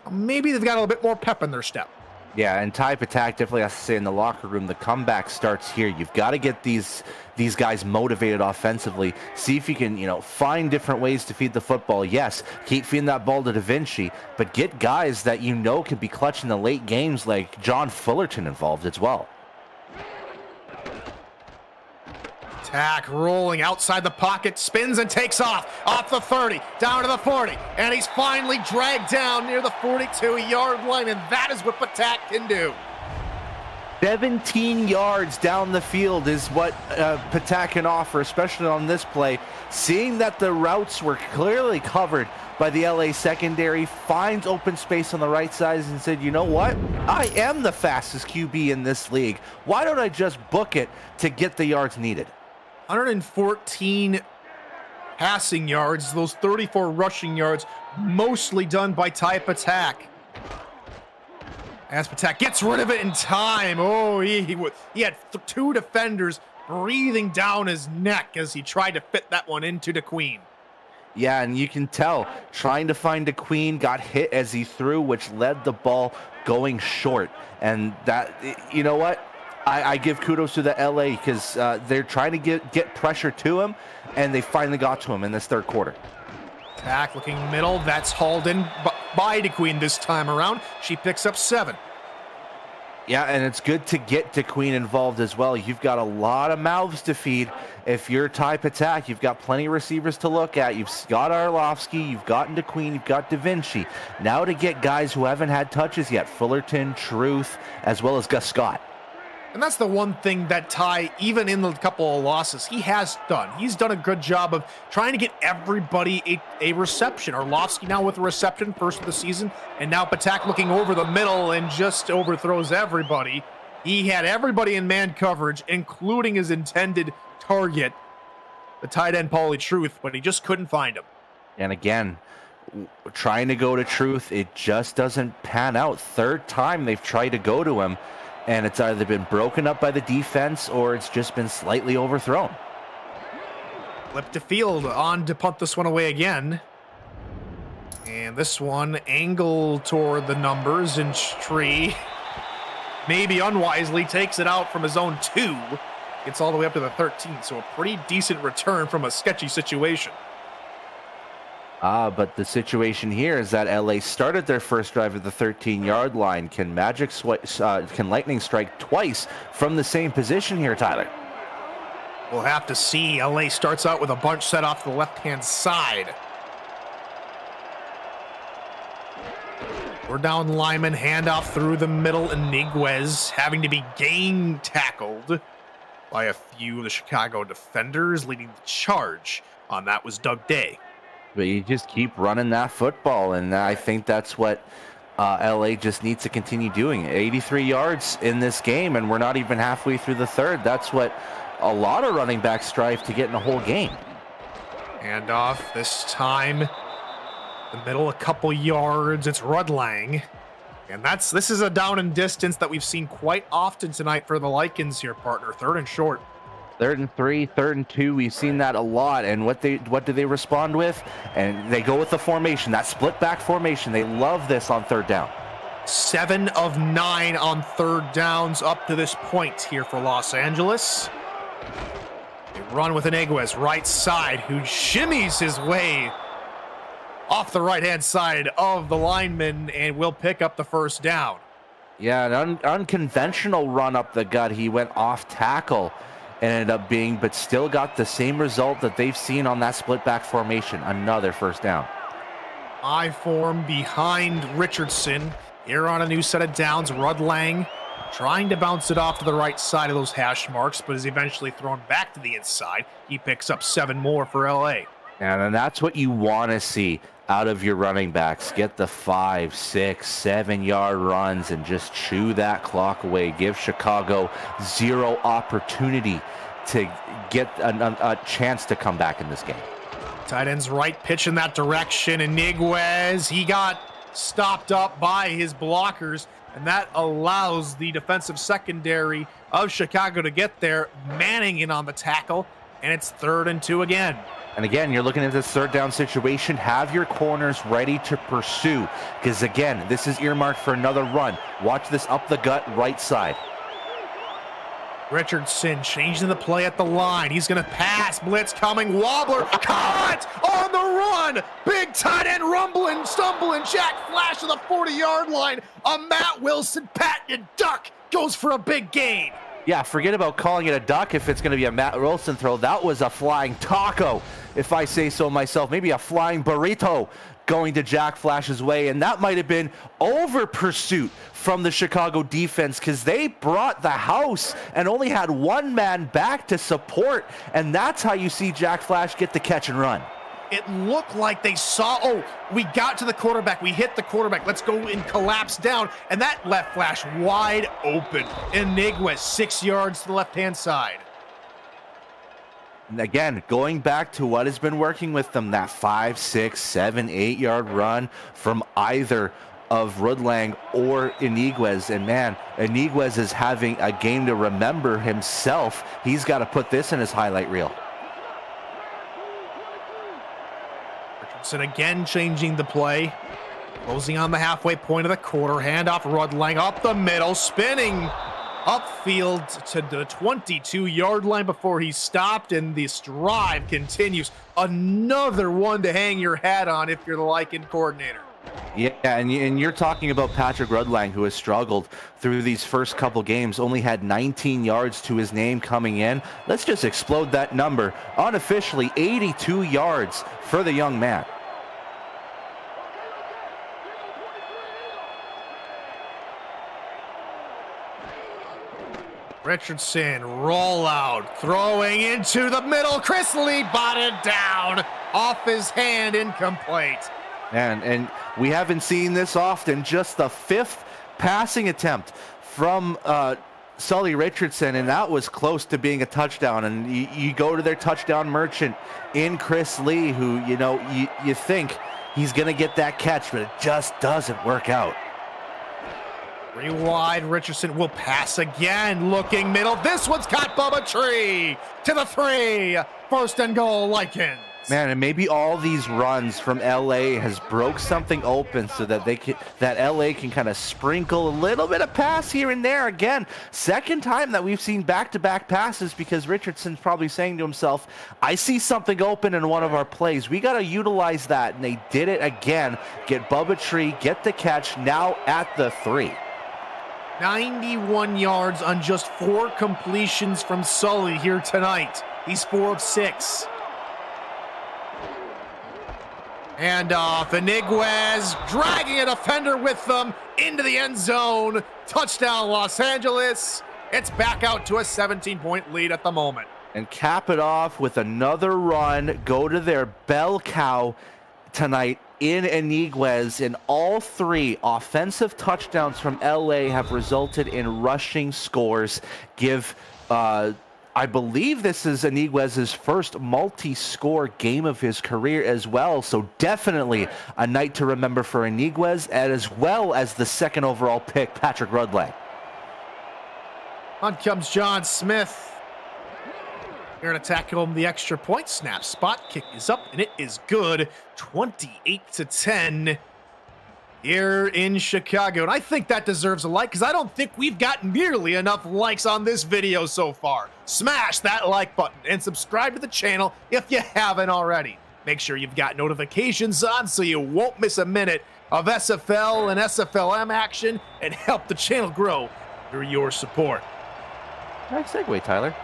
maybe they've got a little bit more pep in their step. Yeah, and Ty Patak definitely has to say in the locker room, the comeback starts here. You've got to get these guys motivated offensively. See if you can, find different ways to feed the football. Yes, keep feeding that ball to Da Vinci, but get guys that can be clutch in the late games like John Fullerton involved as well. Tack rolling outside the pocket, spins and takes off the 30, down to the 40, and he's finally dragged down near the 42-yard line, and that is what Patak can do. 17 yards down the field is what Patak can offer, especially on this play. Seeing that the routes were clearly covered by the LA secondary, finds open space on the right side and said, you know what? I am the fastest QB in this league. Why don't I just book it to get the yards needed? 114 passing yards, those 34 rushing yards, mostly done by Ty Patak. As Patak gets rid of it in time. Oh, he had 2 defenders breathing down his neck as he tried to fit that one into the Queen. Yeah, and you can tell, trying to find a Queen, got hit as he threw, which led the ball going short. And that, you know what? I give kudos to the LA because they're trying to get pressure to him, and they finally got to him in this third quarter. Tack looking middle. That's hauled in by DeQueen this time around. She picks up 7. Yeah, and it's good to get to Queen involved as well. You've got a lot of mouths to feed. If you're type attack, you've got plenty of receivers to look at. You've got Arlovsky, you've gotten to Queen, you've got Da Vinci. Now to get guys who haven't had touches yet, Fullerton, Truth, as well as Gus Scott. And that's the one thing that Ty, even in the couple of losses, he has done. He's done a good job of trying to get everybody a reception. Arlovsky now with a reception, first of the season, and now Patak looking over the middle and just overthrows everybody. He had everybody in man coverage, including his intended target, the tight end Paulie Truth, but he just couldn't find him. And again, trying to go to Truth, it just doesn't pan out. Third time they've tried to go to him, and it's either been broken up by the defense or it's just been slightly overthrown. Flip to field, on to punt this one away again. And this one angled toward the numbers, and Tree, maybe unwisely, takes it out from his own 2. Gets all the way up to the 13, so a pretty decent return from a sketchy situation. But the situation here is that LA started their first drive at the 13-yard line. Can can Lightning strike twice from the same position here, Tyler? We'll have to see. LA starts out with a bunch set off the left-hand side. We're down Lyman, handoff through the middle, Iniguez having to be game tackled by a few of the Chicago defenders. Leading the charge on that was Doug Day. But you just keep running that football, and I think that's what LA just needs to continue doing. 83 yards in this game, and we're not even halfway through the third. That's what a lot of running backs strive to get in a whole game. Handoff this time. The middle, a couple yards. It's Rudlang. And this is a down and distance that we've seen quite often tonight for the Lycans here, partner. 3rd and short. 3rd and 3, 3rd and 2. We've seen that a lot. And what do they respond with? And they go with the formation, that split back formation. They love this on 3rd down. 7 of 9 on 3rd downs up to this point here for Los Angeles. They run with Iniguez, right side, who shimmies his way off the right-hand side of the lineman and will pick up the 1st down. Yeah, an unconventional run up the gut. He went off tackle and ended up being, but still got the same result that they've seen on that split back formation. Another 1st down. I form behind Richardson. Here on a new set of downs, Rudlang trying to bounce it off to the right side of those hash marks, but is eventually thrown back to the inside. He picks up 7 more for LA. And that's what you want to see out of your running backs. Get the 5, 6, 7 yard runs and just chew that clock away. Give Chicago 0 opportunity to get a chance to come back in this game. Tight end's right, pitch in that direction. Iniguez, he got stopped up by his blockers, and that allows the defensive secondary of Chicago to get there, manning in on the tackle, and it's 3rd and 2 again. And again, you're looking at this 3rd down situation. Have your corners ready to pursue, because again, this is earmarked for another run. Watch this up the gut right side. Richardson changing the play at the line. He's going to pass. Blitz coming. Wobbler. Caught on the run. Big tight end rumbling, stumbling. Jack Flash to the 40-yard line. A Matt Wilson patented duck goes for a big gain. Yeah, forget about calling it a duck if it's going to be a Matt Wilson throw. That was a flying taco, if I say so myself. Maybe a flying burrito going to Jack Flash's way. And that might have been over pursuit from the Chicago defense, because they brought the house and only had 1 man back to support. And that's how you see Jack Flash get the catch and run. It looked like they saw, we got to the quarterback. We hit the quarterback. Let's go and collapse down. And that left Flash wide open. Iniguez, 6 yards to the left-hand side. And again, going back to what has been working with them, that 5, 6, 7, 8 yard run from either of Rudlang or Iniguez. And man, Iniguez is having a game to remember himself. He's got to put this in his highlight reel. Richardson again changing the play. Closing on the halfway point of the quarter. Handoff Rudlang up the middle, spinning upfield to the 22-yard line before he stopped, and this drive continues. Another one to hang your hat on if you're the Lycan coordinator. Yeah, and you're talking about Patrick Rudlang, who has struggled through these first couple games, only had 19 yards to his name coming in. Let's just explode that number. Unofficially, 82 yards for the young man. Richardson, rollout, throwing into the middle. Chris Lee batted down, off his hand, incomplete. And we haven't seen this often. Just the 5th passing attempt from Sully Richardson, and that was close to being a touchdown. And you go to their touchdown merchant in Chris Lee, who, you think he's going to get that catch, but it just doesn't work out. 3 wide, Richardson will pass again, looking middle. This one's caught Bubba Tree to the 3. First and goal, Lycans. Man, and maybe all these runs from LA has broke something open so that LA can kind of sprinkle a little bit of pass here and there. Again, second time that we've seen back-to-back passes, because Richardson's probably saying to himself, I see something open in one of our plays. We got to utilize that. And they did it again. Get Bubba Tree, get the catch, now at the 3. 91 yards on just 4 completions from Sully here tonight. He's 4 of 6. And off, Iniguez dragging a defender with them into the end zone. Touchdown, Los Angeles. It's back out to a 17-point lead at the moment. And cap it off with another run. Go to their bell cow tonight in Iniguez, and all 3 offensive touchdowns from LA have resulted in rushing scores. I believe this is Iniguez's first multi-score game of his career as well, so definitely a night to remember for Iniguez, as well as the 2nd overall pick, Patrick Rudlang. On comes John Smith. Here to tackle him the extra point. Snap spot. Kick is up, and it is good. 28-10 here in Chicago. And I think that deserves a like, because I don't think we've got nearly enough likes on this video so far. Smash that like button and subscribe to the channel if you haven't already. Make sure you've got notifications on so you won't miss a minute of SFL and SFLM action, and help the channel grow through your support. Nice segue, Tyler.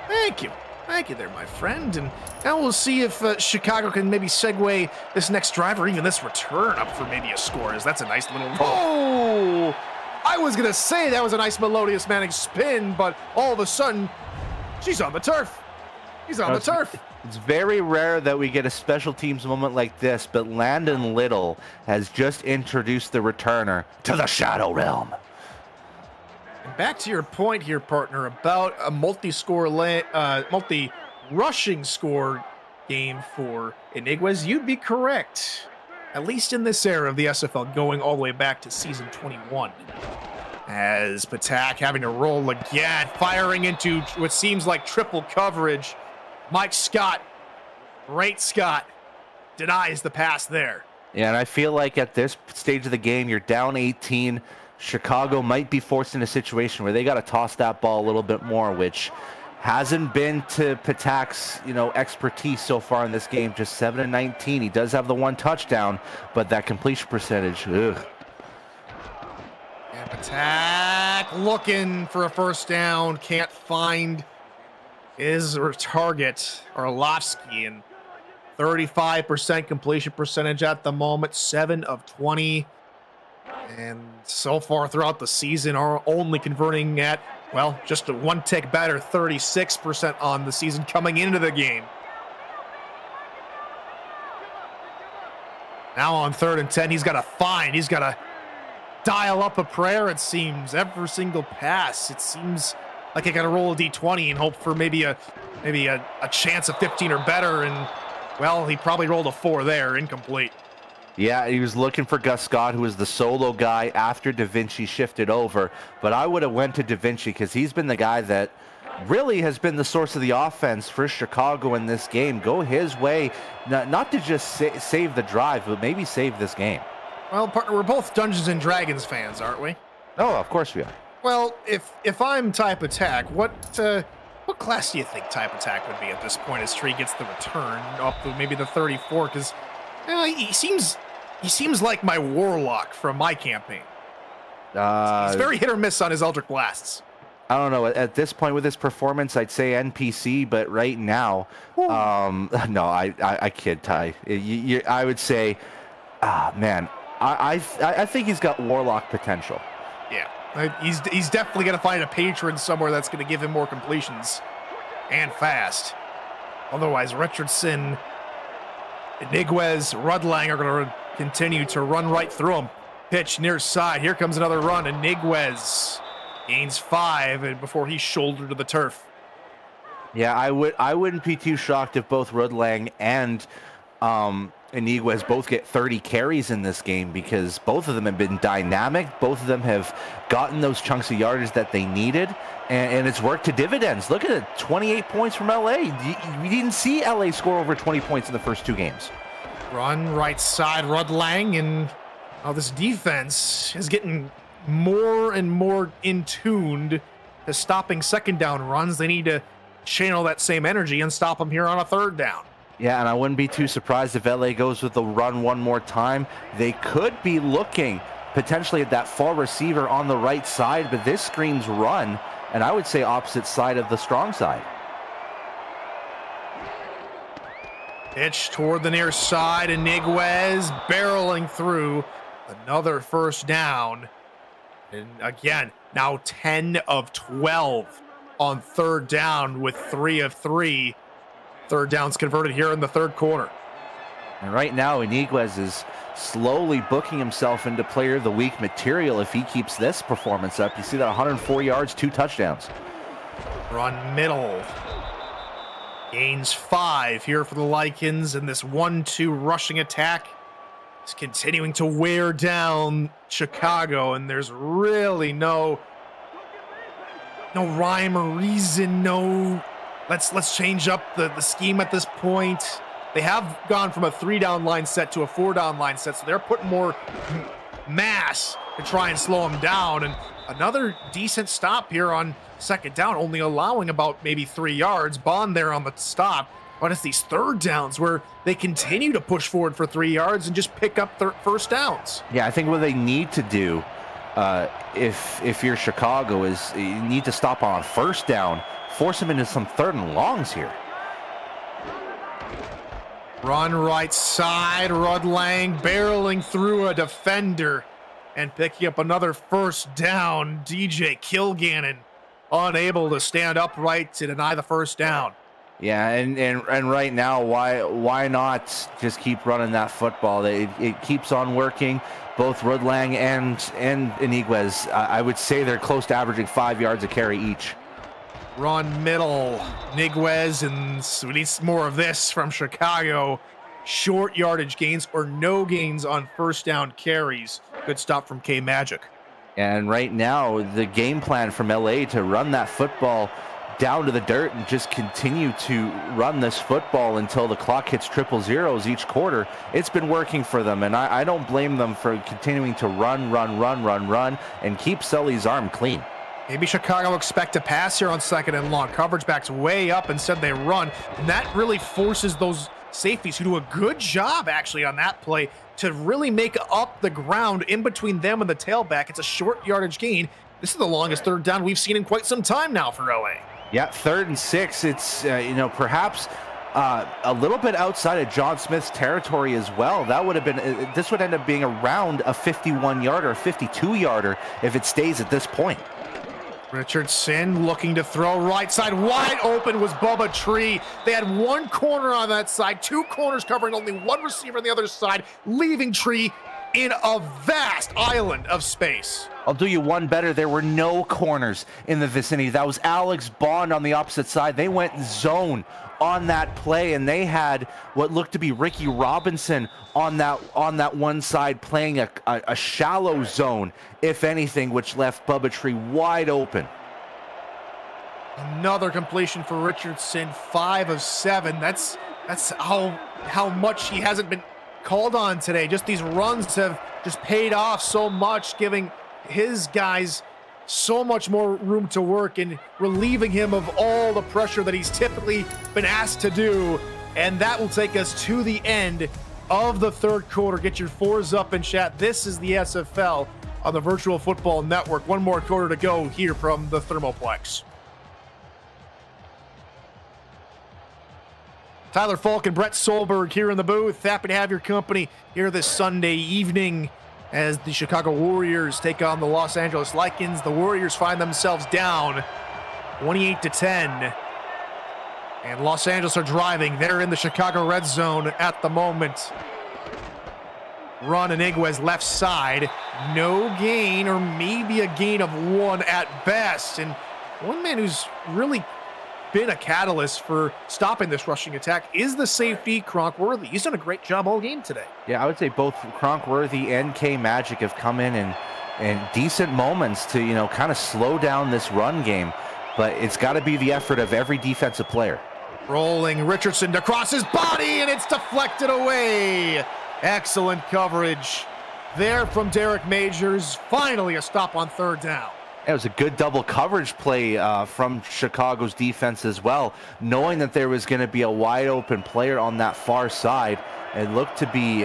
Thank you. Thank you there, my friend. And now we'll see if Chicago can maybe segue this next drive or even this return up for maybe a score, as that's a nice little... Oh! I was going to say that was a nice melodious managed spin, but all of a sudden, she's on the turf. He's on the turf. It's very rare that we get a special teams moment like this, but Landon Little has just introduced the returner to the Shadow Realm. And back to your point here, partner, about a multi-rushing score game for Iniguez, you'd be correct. At least in this era of the SFL, going all the way back to season 21. As Patak having to roll again, firing into what seems like triple coverage. Mike Scott, great Scott, denies the pass there. Yeah, and I feel like at this stage of the game, you're down 18. Chicago might be forced in a situation where they got to toss that ball a little bit more, which hasn't been to Patak's, expertise so far in this game. Just 7 of 19. He does have the 1 touchdown, but that completion percentage, ugh. And Patak looking for a first down, can't find his target, Orlovsky, and 35% completion percentage at the moment, 7 of 20. And so far throughout the season are only converting at, well, just a 1 tick better, 36% on the season coming into the game. Now on 3rd and 10, he's got to dial up a prayer, it seems. Every single pass, it seems like I got to roll a D20 and hope for maybe a chance of 15 or better. And, well, he probably rolled a 4 there, incomplete. Yeah, he was looking for Gus Scott, who was the solo guy after Da Vinci shifted over. But I would have went to Da Vinci because he's been the guy that really has been the source of the offense for Chicago in this game. Go his way, not to just save the drive, but maybe save this game. Well, partner, we're both Dungeons & Dragons fans, aren't we? Oh, of course we are. Well, if I'm Type Attack, what class do you think Type Attack would be at this point as Tree gets the return up to maybe the 34? Because he seems He seems like my Warlock from my campaign. He's Uh, very hit or miss on his Eldritch Blasts. I don't know. At this point with his performance, I'd say NPC, but right now, no, I kid, Ty. I would say, man, I think he's got Warlock potential. Yeah, he's definitely going to find a patron somewhere that's going to give him more completions and fast. Otherwise, Richardson, Iniguez, Rudlang are going to continue to run right through him. Pitch near side. Here comes another run. Iniguez gains 5 and before he's shouldered to the turf. Yeah, I wouldn't be too shocked if both Rudlang and Iniguez both get 30 carries in this game, because both of them have been dynamic. Both of them have gotten those chunks of yardage that they needed, and it's worked to dividends. Look at it, 28 points from LA. You didn't see LA score over 20 points in the first 2 games. Run right side, Rudlang, and this defense is getting more and more in tuned to stopping second down runs. They need to channel that same energy and stop them here on a third down. Yeah, and I wouldn't be too surprised if LA goes with the run one more time. They could be looking potentially at that far receiver on the right side, but this screams run, and I would say opposite side of the strong side. Pitch toward the near side, and Iniguez barreling through another first down. And again, now 10 of 12 on third down with 3 of 3. Third downs converted here in the third quarter. And right now, Iniguez is slowly booking himself into player of the week material if he keeps this performance up. You see that 104 yards, 2 touchdowns. Run middle. Gains 5 here for the Lycans, and this 1-2 rushing attack is continuing to wear down Chicago, and there's really no rhyme or reason, let's change up the scheme at this point. They have gone from a 3-down line set to a 4-down line set, so they're putting more mass to try and slow them down. And another decent stop here on second down, only allowing about maybe 3 yards. Bond there on the stop. But it's these third downs where they continue to push forward for 3 yards and just pick up first downs. Yeah, I think what they need to do, if you're Chicago, is you need to stop on first down, force them into some third and longs here. Run right side, Rudlang barreling through a defender and picking up another first down. DJ Kilgannon unable to stand upright to deny the first down. Yeah, and right now, why not just keep running that football? It keeps on working. Both Rudlang and Iniguez, I would say they're close to averaging 5 yards a carry each. Run middle, Iniguez, and we need more of this from Chicago. Short yardage gains or no gains on first down carries. Good stop from K-Magic. And right now, the game plan from LA to run that football down to the dirt and just continue to run this football until the clock hits 000 each quarter. It's been working for them, and I don't blame them for continuing to run, and keep Sully's arm clean. Maybe Chicago expect a pass here on second and long. Coverage backs way up, instead they run, and that really forces those safeties, who do a good job actually on that play, to really make up the ground in between them and the tailback. It's a short yardage gain. This is the longest third down we've seen in quite some time now for LA. Yeah, 3rd and 6. It's perhaps a little bit outside of John Smith's territory as well. That would have been this would end up being around a 51-yarder, a 52-yarder if it stays at this point. Richardson looking to throw right side. Wide open was Bubba Tree. They had one corner on that side, 2 corners covering only one receiver on the other side, leaving Tree in a vast island of space. I'll do you one better. There were no corners in the vicinity. That was Alex Bond on the opposite side. They went zone on that play, and they had what looked to be Ricky Robinson on that one side playing a shallow zone, if anything, which left Bubba Tree wide open. Another completion for Richardson, 5 of 7. That's how much he hasn't been called on today. Just these runs have just paid off so much, giving his guys so much more room to work and relieving him of all the pressure that he's typically been asked to do. And that will take us to the end of the third quarter. Get your fours up in chat. This is the SFL on the Virtual Football Network. One more quarter to go here from the Thermoplex. Tyler Falk and Brett Solberg here in the booth. Happy to have your company here this Sunday evening as the Chicago Warriors take on the Los Angeles Lycans. The Warriors find themselves down 28-10. And Los Angeles are driving. They're in the Chicago red zone at the moment. Run and Iguez left side. No gain, or maybe a gain of one at best. And one man who's really been a catalyst for stopping this rushing attack is the safety, Kronkworthy. He's done a great job all game today. Yeah, I would say both Kronkworthy and K Magic have come in decent moments to, kind of slow down this run game. But it's got to be the effort of every defensive player. Rolling Richardson across his body, and it's deflected away. Excellent coverage there from Derek Majors. Finally a stop on third down. It was a good double coverage play from Chicago's defense as well, knowing that there was going to be a wide open player on that far side. It looked to be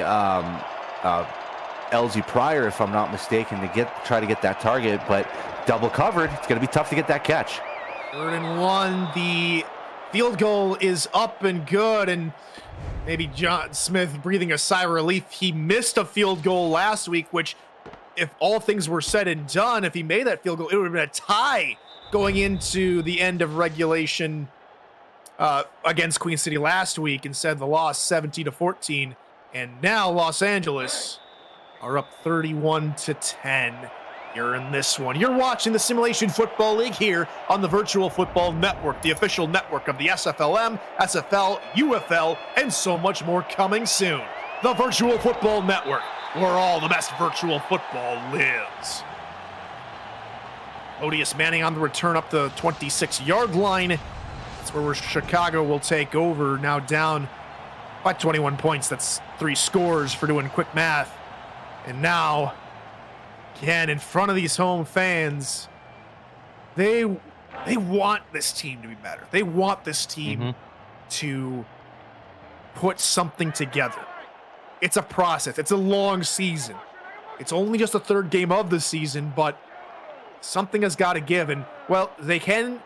LZ Pryor, if I'm not mistaken, to try to get that target, but double covered. It's going to be tough to get that catch. 3rd and 1. The field goal is up and good, and maybe John Smith breathing a sigh of relief. He missed a field goal last week, which, if all things were said and done, if he made that field goal, it would have been a tie going into the end of regulation against Queen City last week. Instead, the loss 17-14, and now Los Angeles are up 31-10. You're in this one. You're watching the Simulation Football League here on the Virtual Football Network, the official network of the SFLM, SFL, UFL, and so much more coming soon. The Virtual Football Network, where all the best virtual football lives. Odious Manning on the return up the 26-yard line. That's where Chicago will take over, now down by 21 points. That's 3 scores for doing quick math. And now, again, in front of these home fans, they want this team to be better. They want this team to put something together. It's a process. It's a long season. It's only just the 3rd game of the season, but something has got to give. And, well, they can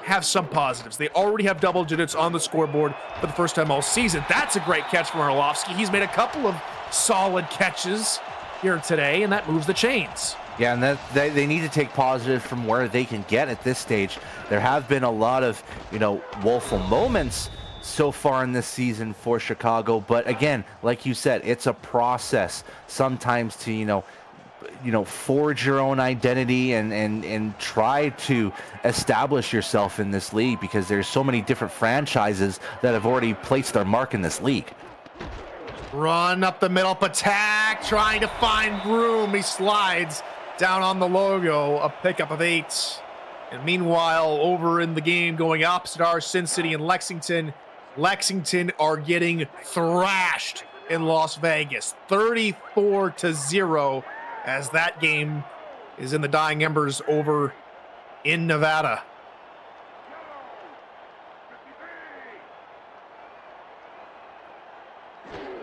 have some positives. They already have double digits on the scoreboard for the first time all season. That's a great catch from Orlovsky. He's made a couple of solid catches here today, and that moves the chains. Yeah, and they need to take positive from where they can get at this stage. There have been a lot of, woeful moments so far in this season for Chicago, but again, like you said, it's a process sometimes to, forge your own identity and try to establish yourself in this league, because there's so many different franchises that have already placed their mark in this league. Run up the middle, attack, trying to find room. He slides down on the logo, a pickup of 8. And meanwhile, over in the game going opposite our Sin City and Lexington are getting thrashed in Las Vegas, 34-0, as that game is in the dying embers over in Nevada.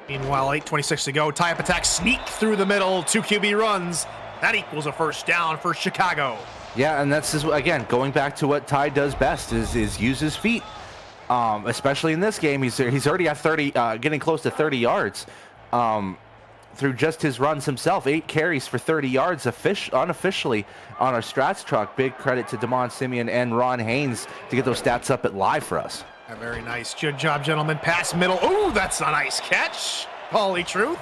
Meanwhile, 8:26 to go. Tie-up attack, sneak through the middle, 2 QB runs. That equals a first down for Chicago. Yeah, and that's just, again, going back to what Ty does best is use his feet. Especially in this game, he's already at 30, getting close to 30 yards through just his runs himself. 8 carries for 30 yards unofficially on our stats truck. Big credit to Damon Simeon and Ron Haynes to get those stats up at live for us. Yeah, very nice. Good job, gentlemen. Pass middle. Oh, that's a nice catch. Pauly Truth.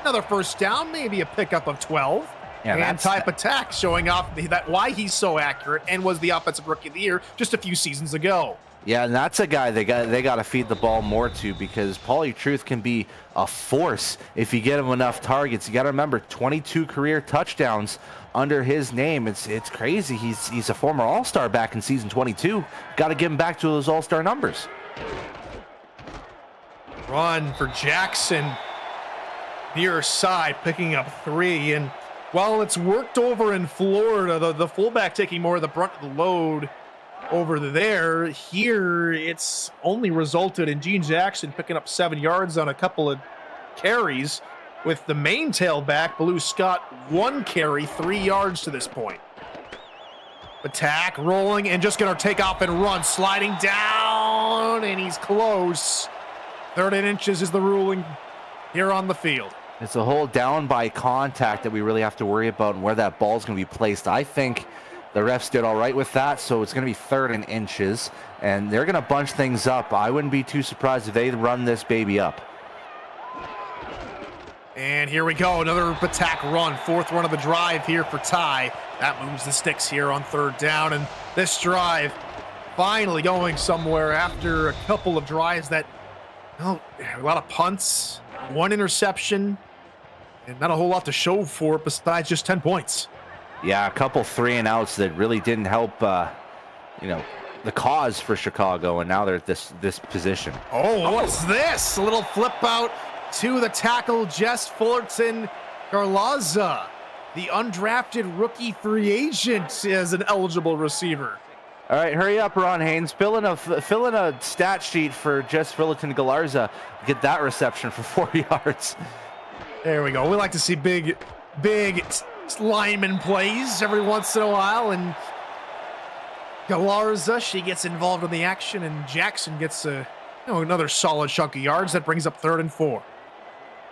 Another first down, maybe a pickup of 12. Yeah, and type attack showing off that why he's so accurate and was the offensive rookie of the year just a few seasons ago. Yeah, and that's a guy they got to feed the ball more to, because Pauly Truth can be a force if you get him enough targets. You got to remember, 22 career touchdowns under his name. It's crazy. He's a former All-Star back in season 22. Got to get him back to those All-Star numbers. Run for Jackson, near side, picking up 3. And while it's worked over in Florida, the fullback taking more of the brunt of the load over there, here it's only resulted in Gene Jackson picking up 7 yards on a couple of carries, with the main tailback, Blue Scott, 1 carry, 3 yards to this point. Attack, rolling, and just going to take off and run. Sliding down, and he's close. 3rd and inches is the ruling here on the field. It's a whole down by contact that we really have to worry about and where that ball's going to be placed. I think the refs did all right with that, so it's going to be 3rd and inches, and they're going to bunch things up. I wouldn't be too surprised if they run this baby up. And here we go, another attack run, 4th run of the drive here for Ty. That moves the sticks here on 3rd down, and this drive finally going somewhere after a couple of drives that, a lot of punts, 1 interception, and not a whole lot to show for it besides just 10 points. Yeah, a couple 3-and-outs that really didn't help, the cause for Chicago, and now they're at this position. Oh, what's this? A little flip out to the tackle, Jess Fullerton Garlaza, the undrafted rookie free agent, as an eligible receiver. All right, hurry up, Ron Haynes. Fill in a stat sheet for Jess Fullerton Galarza. Get that reception for 4 yards. There we go. We like to see big lineman plays every once in a while, and Galarza, she gets involved in the action, and Jackson gets another solid chunk of yards. That brings up 3rd and 4.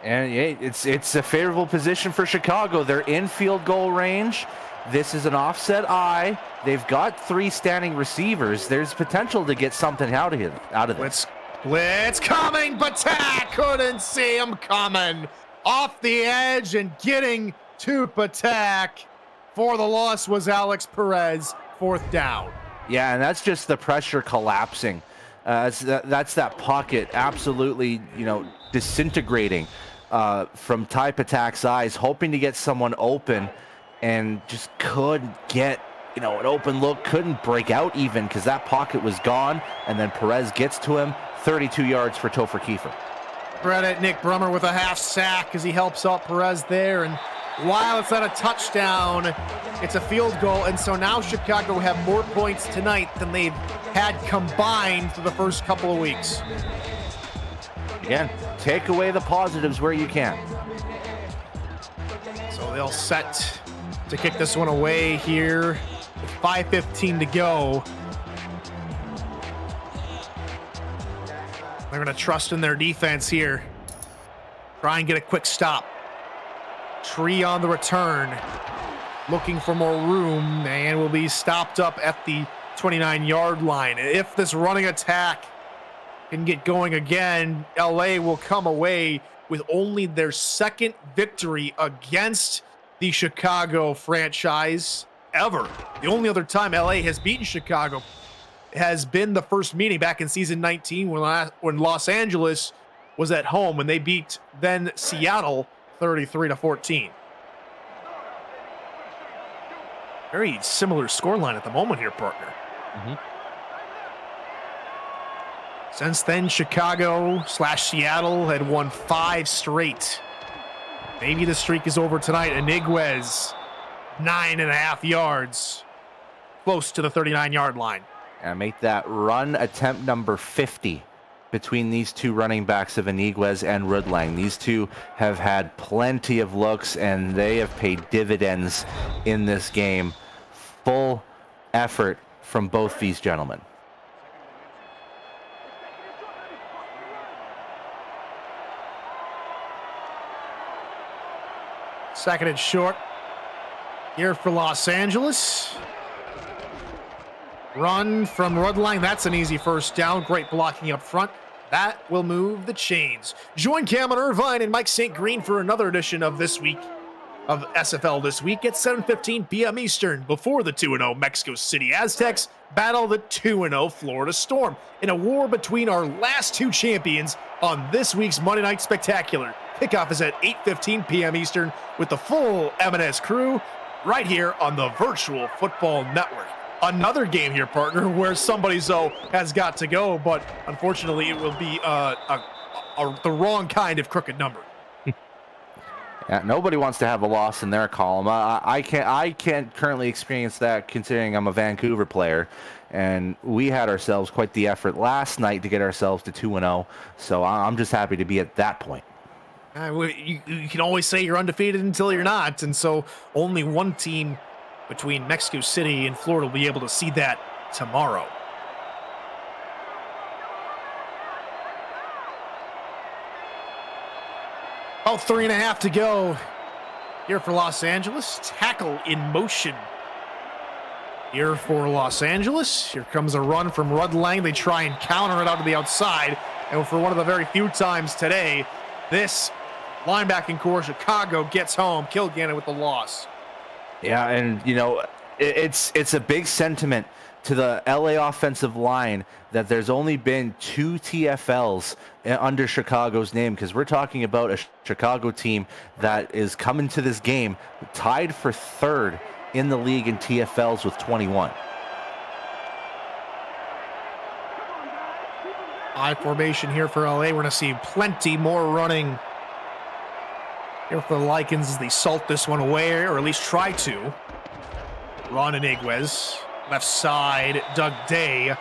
And it's a favorable position for Chicago. They're in field goal range. This is an offset eye. They've got 3 standing receivers. There's potential to get something out of this. Blitz coming, but couldn't see him coming. Off the edge and getting to Patak for the loss was Alex Perez, 4th down. Yeah, and that's just the pressure collapsing. That's that pocket absolutely, disintegrating from Ty Patak's eyes, hoping to get someone open, and just couldn't get, an open look, couldn't break out even because that pocket was gone, and then Perez gets to him, 32 yards for Topher Kiefer. Credit Nick Brummer with a half sack as he helps out Perez there, and while it's not a touchdown, it's a field goal, and so now Chicago have more points tonight than they've had combined for the first couple of weeks. Again, take away the positives where you can. So they'll set to kick this one away here with 5:15 to go. They're going to trust in their defense here. Try and get a quick stop. Tree on the return, looking for more room, and will be stopped up at the 29-yard line. If this running attack can get going again, LA will come away with only their 2nd victory against the Chicago franchise ever. The only other time LA has beaten Chicago has been the first meeting back in season 19 when Los Angeles was at home, when they beat then Seattle 33-14. Very similar scoreline at the moment here, partner. Mm-hmm. Since then, Chicago/Seattle had won 5 straight. Maybe the streak is over tonight. Iniguez, 9.5 yards, close to the 39-yard line. And make that run attempt number 50 between these 2 running backs of Iniguez and Rudlang. These 2 have had plenty of looks, and they have paid dividends in this game. Full effort from both these gentlemen. Second and short here for Los Angeles. Run from Rudlang. That's an easy first down. Great blocking up front. That will move the chains. Join Cameron Irvine and Mike St. Green for another edition of This Week of SFL This Week at 7:15 p.m. Eastern, before the 2-0 Mexico City Aztecs battle the 2-0 Florida Storm in a war between our last 2 champions on this week's Monday Night Spectacular. Kickoff is at 8:15 p.m. Eastern with the full M&S crew right here on the Virtual Football Network. Another game here, partner, where somebody has got to go, but unfortunately it will be the wrong kind of crooked number. Yeah, nobody wants to have a loss in their column. I can't currently experience that, considering I'm a Vancouver player, and we had ourselves quite the effort last night to get ourselves to 2-0. So I'm just happy to be at that point. You can always say you're undefeated until you're not, and so only one team between Mexico City and Florida will be able to see that tomorrow. About 3.5 to go here for Los Angeles. Tackle in motion here for Los Angeles. Here comes a run from Rud Lang. They try and counter it out to the outside. And for one of the very few times today, this linebacking core, Chicago, gets home. Kilgannon with the loss. Yeah, and you know, it's a big sentiment to the LA offensive line that there's only been 2 TFLs under Chicago's name, because we're talking about a Chicago team that is coming to this game tied for 3rd in the league in TFLs with 21. High formation here for LA. We're going to see plenty more running here for the Lycans as they salt this one away, or at least try to. Ron Iniguez, left side, Doug Day,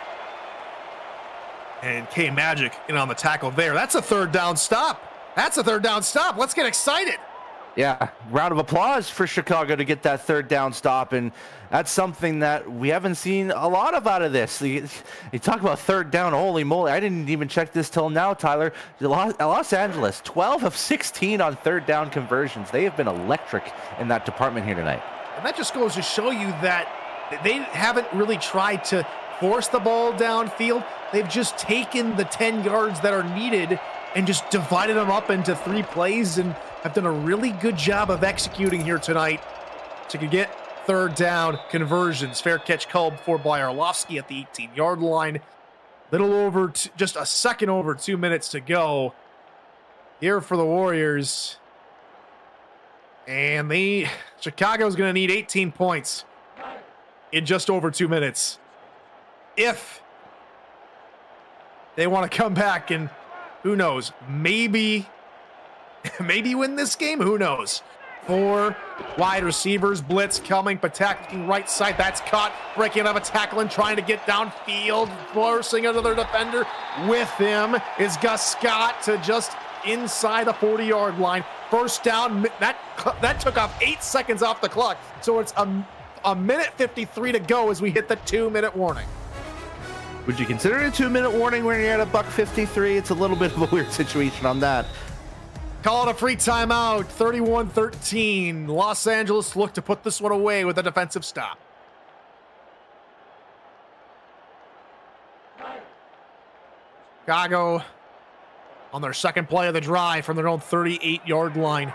and K Magic in on the tackle there. That's a 3rd down stop. That's a 3rd down stop. Let's get excited. Yeah, round of applause for Chicago to get that 3rd down stop, and that's something that we haven't seen a lot of out of this. You talk about 3rd down, holy moly, I didn't even check this till now, Tyler. Los Angeles, 12 of 16 on 3rd down conversions. They have been electric in that department here tonight. And that just goes to show you that they haven't really tried to force the ball downfield. They've just taken the 10 yards that are needed and just divided them up into 3 plays and have done a really good job of executing here tonight to get 3rd down conversions. Fair catch called for by Arlovsky at the 18-yard line. Little over, just a second over 2 minutes to go here for the Warriors. And Chicago's going to need 18 points in just over 2 minutes if they want to come back and, who knows, maybe win this game. Who knows? 4 wide receivers, blitz coming, Patak looking right side. That's caught, breaking out of a tackle and trying to get downfield, forcing another defender. With him is Gus Scott to just inside the 40-yard line. 1st down. That took off 8 seconds off the clock. So it's a minute 53 to go as we hit the 2-minute warning. Would you consider it a 2-minute warning when you're at $1:53? It's a little bit of a weird situation on that. Call it a free timeout. 31-13. Los Angeles look to put this one away with a defensive stop. Chicago on their 2nd play of the drive from their own 38-yard line.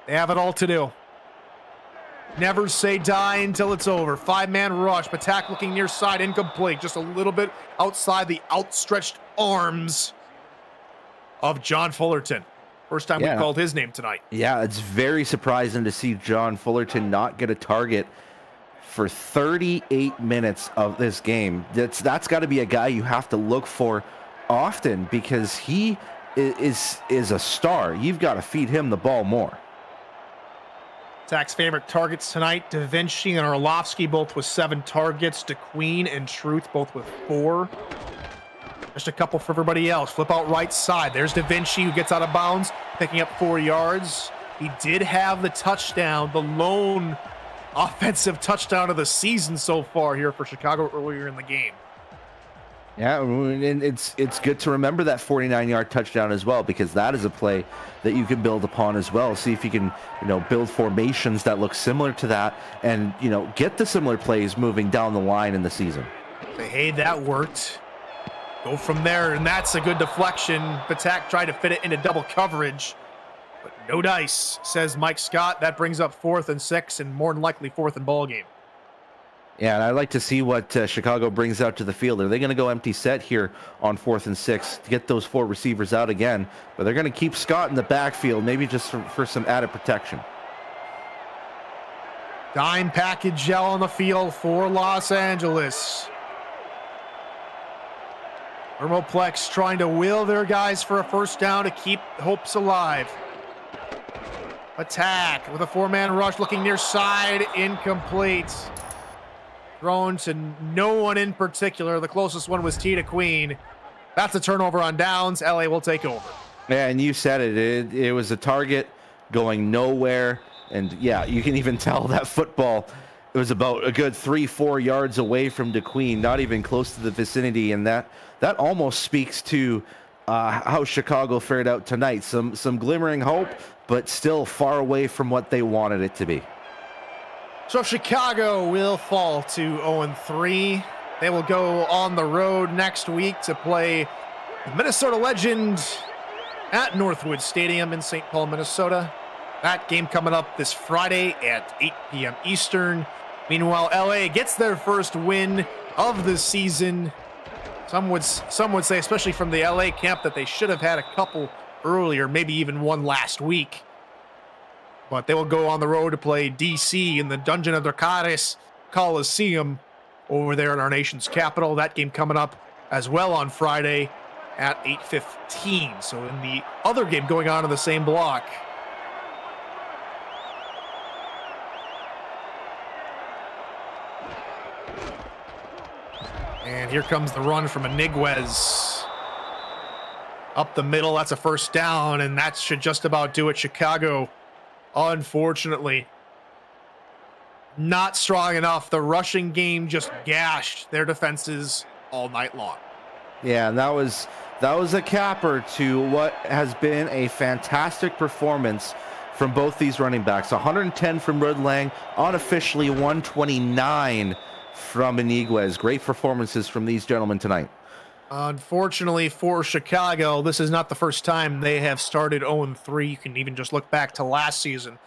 They have it all to do. Never say die until it's over. 5-man rush. Patak looking near side, incomplete. Just a little bit outside the outstretched arms of John Fullerton. First time we called his name tonight. Yeah, it's very surprising to see John Fullerton not get a target for 38 minutes of this game. That's got to be a guy you have to look for often, because he is a star. You've got to feed him the ball more. Zach's favorite targets tonight, Da Vinci and Arlovsky both with 7 targets. DeQueen and Truth both with 4. Just a couple for everybody else. Flip out right side. There's Da Vinci who gets out of bounds, picking up 4 yards. He did have the touchdown, the lone offensive touchdown of the season so far here for Chicago earlier in the game. Yeah, and it's good to remember that 49-yard touchdown as well, because that is a play that you can build upon as well. See if you can, build formations that look similar to that, and get the similar plays moving down the line in the season. Hey, that worked. Go from there, and that's a good deflection. Patak tried to fit it into double coverage, but no dice, says Mike Scott. That brings up 4th and 6, and more than likely 4th and ball game. Yeah, and I'd like to see what Chicago brings out to the field. Are they going to go empty set here on 4th and 6 to get those 4 receivers out again? But they're going to keep Scott in the backfield, maybe just for some added protection. Dime package gel on the field for Los Angeles. Thermoplex trying to wheel their guys for a 1st down to keep hopes alive. Attack with a 4-man rush, looking near side, incomplete. Thrown to no one in particular. The closest one was Tita Queen. That's a turnover on downs. LA will take over. Yeah, and you said it. It was a target going nowhere. And yeah, you can even tell that football, it was about a good 3-4 yards away from DeQueen, not even close to the vicinity. And that almost speaks to how Chicago fared out tonight. Some glimmering hope, but still far away from what they wanted it to be. So Chicago will fall to 0-3. They will go on the road next week to play the Minnesota Legend at Northwood Stadium in St. Paul, Minnesota. That game coming up this Friday at 8 p.m. Eastern. Meanwhile, LA gets their first win of the season. Some would say, especially from the LA camp, that they should have had a couple earlier, maybe even one last week. But they will go on the road to play DC in the Dungeon of Dracarys Coliseum over there in our nation's capital. That game coming up as well on Friday at 8:15. So in the other game going on in the same block. And here comes the run from Iniguez. Up the middle, that's a first down, and that should just about do it. Chicago, unfortunately, not strong enough. The rushing game just gashed their defenses all night long. Yeah, and that was a capper to what has been a fantastic performance from both these running backs. 110 from Rudlang, unofficially 129 from Iniguez. Great performances from these gentlemen tonight. Unfortunately for Chicago, this is not the first time they have started 0-3. You can even just look back to last season,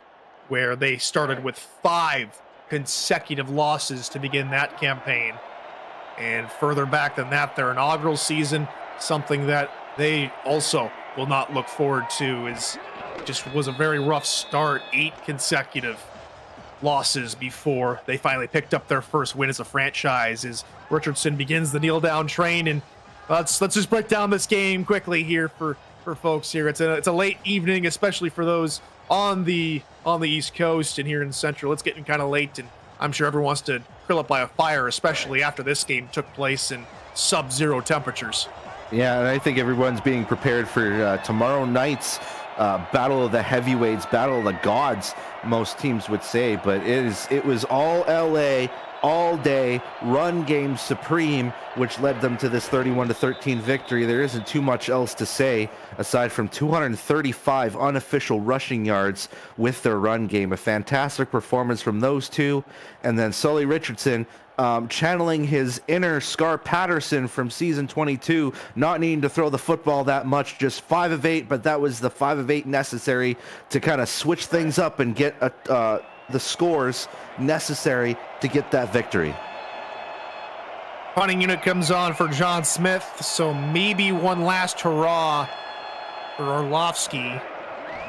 where they started with 5 consecutive losses to begin that campaign. And further back than that, their inaugural season, something that they also will not look forward to, is just was a very rough start. 8 consecutive losses before they finally picked up their first win as a franchise, as Richardson begins the kneel down train. And let's just break down this game quickly here for folks here. It's a late evening, especially for those on the East Coast, and here in Central it's getting kind of late, and I'm sure everyone wants to curl up by a fire, especially after this game took place in sub-zero temperatures. Yeah, and I think everyone's being prepared for tomorrow night's battle of the heavyweights, battle of the gods, most teams would say. But it was all LA all day, run game supreme, which led them to this 31-13 victory. There isn't too much else to say aside from 235 unofficial rushing yards with their run game. A fantastic performance from those two. And then Sully Richardson channeling his inner Scar Patterson from season 22, not needing to throw the football that much, just 5 of 8, but that was the 5 of 8 necessary to kind of switch things up and get the scores necessary to get that victory. Punting unit comes on for John Smith, so maybe one last hurrah for Orlovsky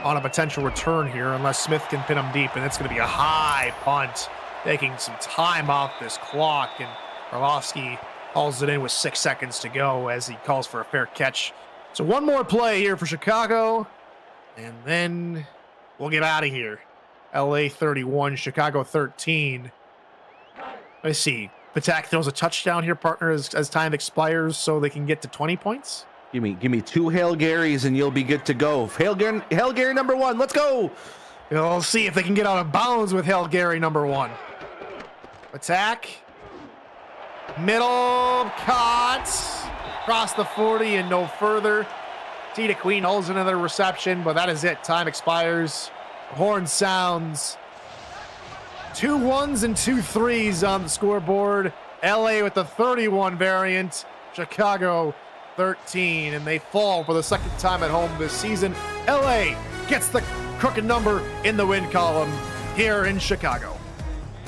on a potential return here, unless Smith can pin him deep, and it's going to be a high punt, taking some time off this clock, and Orlovsky hauls it in with 6 seconds to go as he calls for a fair catch. So one more play here for Chicago, and then we'll get out of here. LA 31, Chicago 13. Let's see. Patak throws a touchdown here, partner, as time expires, so they can get to 20 points. Give me 2 Hail Garys and you'll be good to go. Hail Gary number 1, let's go. We'll see if they can get out of bounds with Hail Gary number 1. Attack. Middle, caught. Across the 40 and no further. T to Queen holds another reception, but that is it. Time expires. Horn sounds. 2 1s and 2 3s on the scoreboard. LA with the 31 variant. Chicago 13, and they fall for the second time at home this season. LA gets the crooked number in the win column here in Chicago.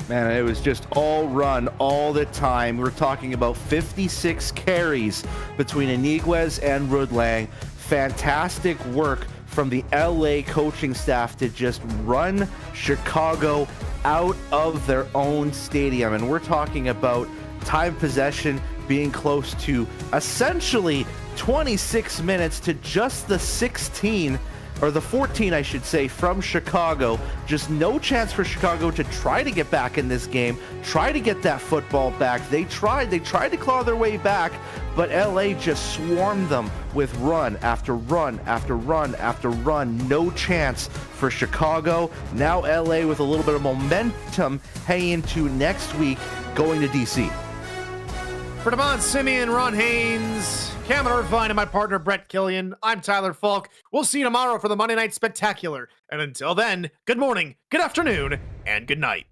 Man, it was just all run all the time. We're talking about 56 carries between Iniguez and Rudlang. Fantastic work from the LA coaching staff to just run Chicago out of their own stadium. And we're talking about time possession being close to essentially 26 minutes to just the 16 or the 14, I should say, from Chicago. Just no chance for Chicago to try to get back in this game, try to get that football back. They tried to claw their way back, but LA just swarmed them with run after run after run after run. No chance for Chicago. Now LA with a little bit of momentum heading into next week, going to DC. For Devon Simeon, Ron Haynes, Cameron Irvine, and my partner Brett Killian, I'm Tyler Falk. We'll see you tomorrow for the Monday Night Spectacular. And until then, good morning, good afternoon, and good night.